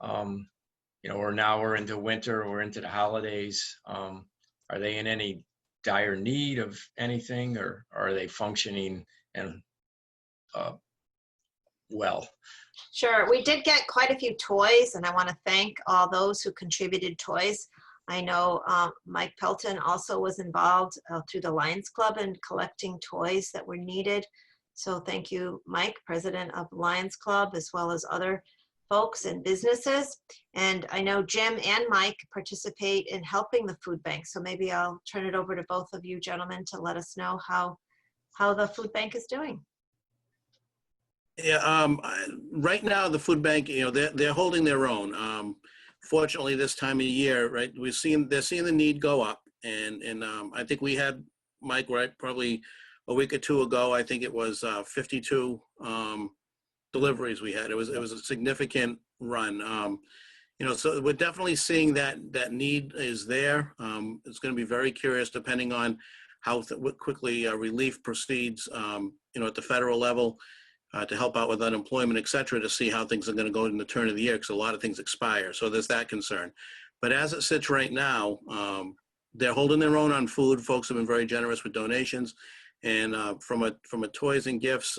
Or now we're into winter, we're into the holidays. Are they in any dire need of anything, or are they functioning and well? Sure, we did get quite a few toys, and I want to thank all those who contributed toys. I know Mike Pelton also was involved through the Lions Club in collecting toys that were needed. So thank you, Mike, president of Lions Club, as well as other folks and businesses. And I know Jim and Mike participate in helping the food bank. So maybe I'll turn it over to both of you gentlemen to let us know how the food bank is doing. Yeah, right now the food bank, they're holding their own. Fortunately, this time of year, right, they're seeing the need go up, and I think we had, Mike, right, probably a week or two ago, I think it was 52 deliveries we had. It was a significant run. So we're definitely seeing that need is there. It's going to be very curious, depending on how quickly relief proceeds, at the federal level. To help out with unemployment, et cetera, to see how things are going to go in the turn of the year, because a lot of things expire. So there's that concern. But as it sits right now, they're holding their own on food. Folks have been very generous with donations. And from a toys and gifts,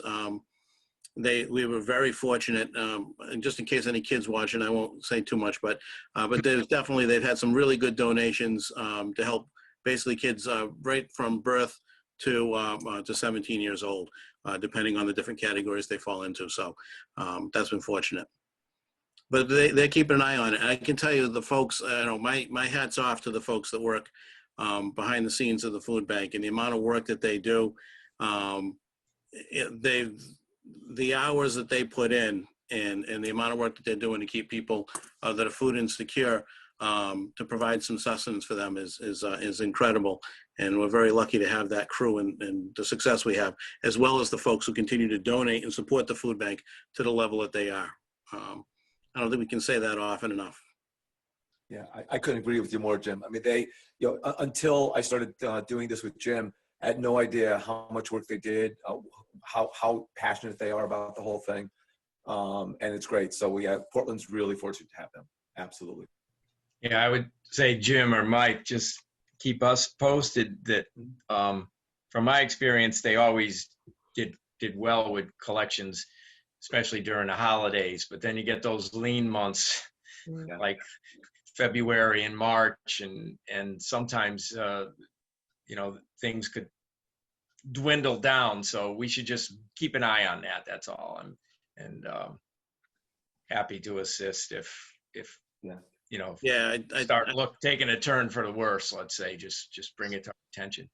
we were very fortunate. And just in case any kids watching, I won't say too much, but they've had some really good donations to help basically kids right from birth to 17 years old. Depending on the different categories they fall into. So that's been fortunate. But they're keeping an eye on it. And I can tell you the folks, my hat's off to the folks that work behind the scenes of the food bank, and the amount of work that they do. The hours that they put in and the amount of work that they're doing to keep people that are food insecure to provide some sustenance for them is incredible. And we're very lucky to have that crew and the success we have, as well as the folks who continue to donate and support the food bank to the level that they are. I don't think we can say that often enough. Yeah, I couldn't agree with you more, Jim. I mean, until I started doing this with Jim, I had no idea how much work they did, how passionate they are about the whole thing. And it's great. So Portland's really fortunate to have them. Absolutely. Yeah, I would say Jim or Mike, just keep us posted that from my experience, they always did well with collections, especially during the holidays. But then you get those lean months like February and March, and sometimes things could dwindle down. So we should just keep an eye on that. That's all. And happy to assist if taking a turn for the worse, let's say, just bring it to our attention.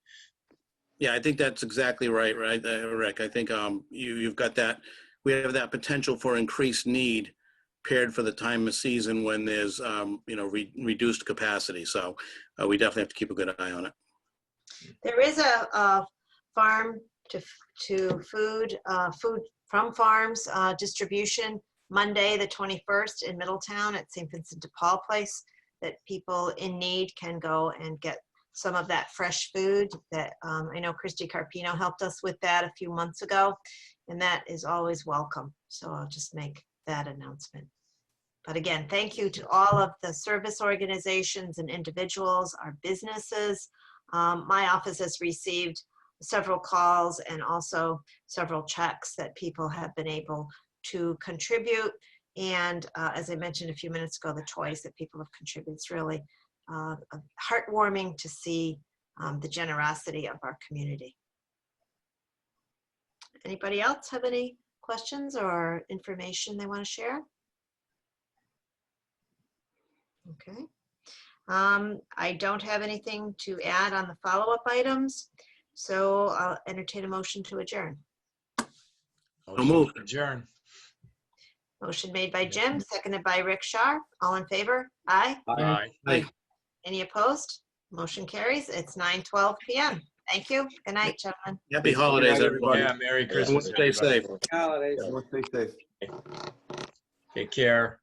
Yeah, I think that's exactly right, Rick. I think you've got that. We have that potential for increased need paired for the time of season when there's reduced capacity. So we definitely have to keep a good eye on it. There is a farm to food from farms distribution Monday, the 21st in Middletown at St. Vincent de Paul Place, that people in need can go and get some of that fresh food that I know Christy Carpino helped us with that a few months ago, and that is always welcome. So I'll just make that announcement. But again, thank you to all of the service organizations and individuals, our businesses. My office has received several calls and also several checks that people have been able to contribute. And as I mentioned a few minutes ago, the toys that people have contributed. It's really heartwarming to see the generosity of our community. Anybody else have any questions or information they want to share? Okay. I don't have anything to add on the follow-up items, so I'll entertain a motion to adjourn. Move. Adjourn. Motion made by Jim, seconded by Rick Shaw. All in favor? Aye. Aye. Aye. Any opposed? Motion carries. It's 9:12 p.m. Thank you. Good night, gentlemen. Happy holidays, everybody. Yeah, Merry Christmas. Everyone stay safe. Holidays. Everyone stay safe. Take care.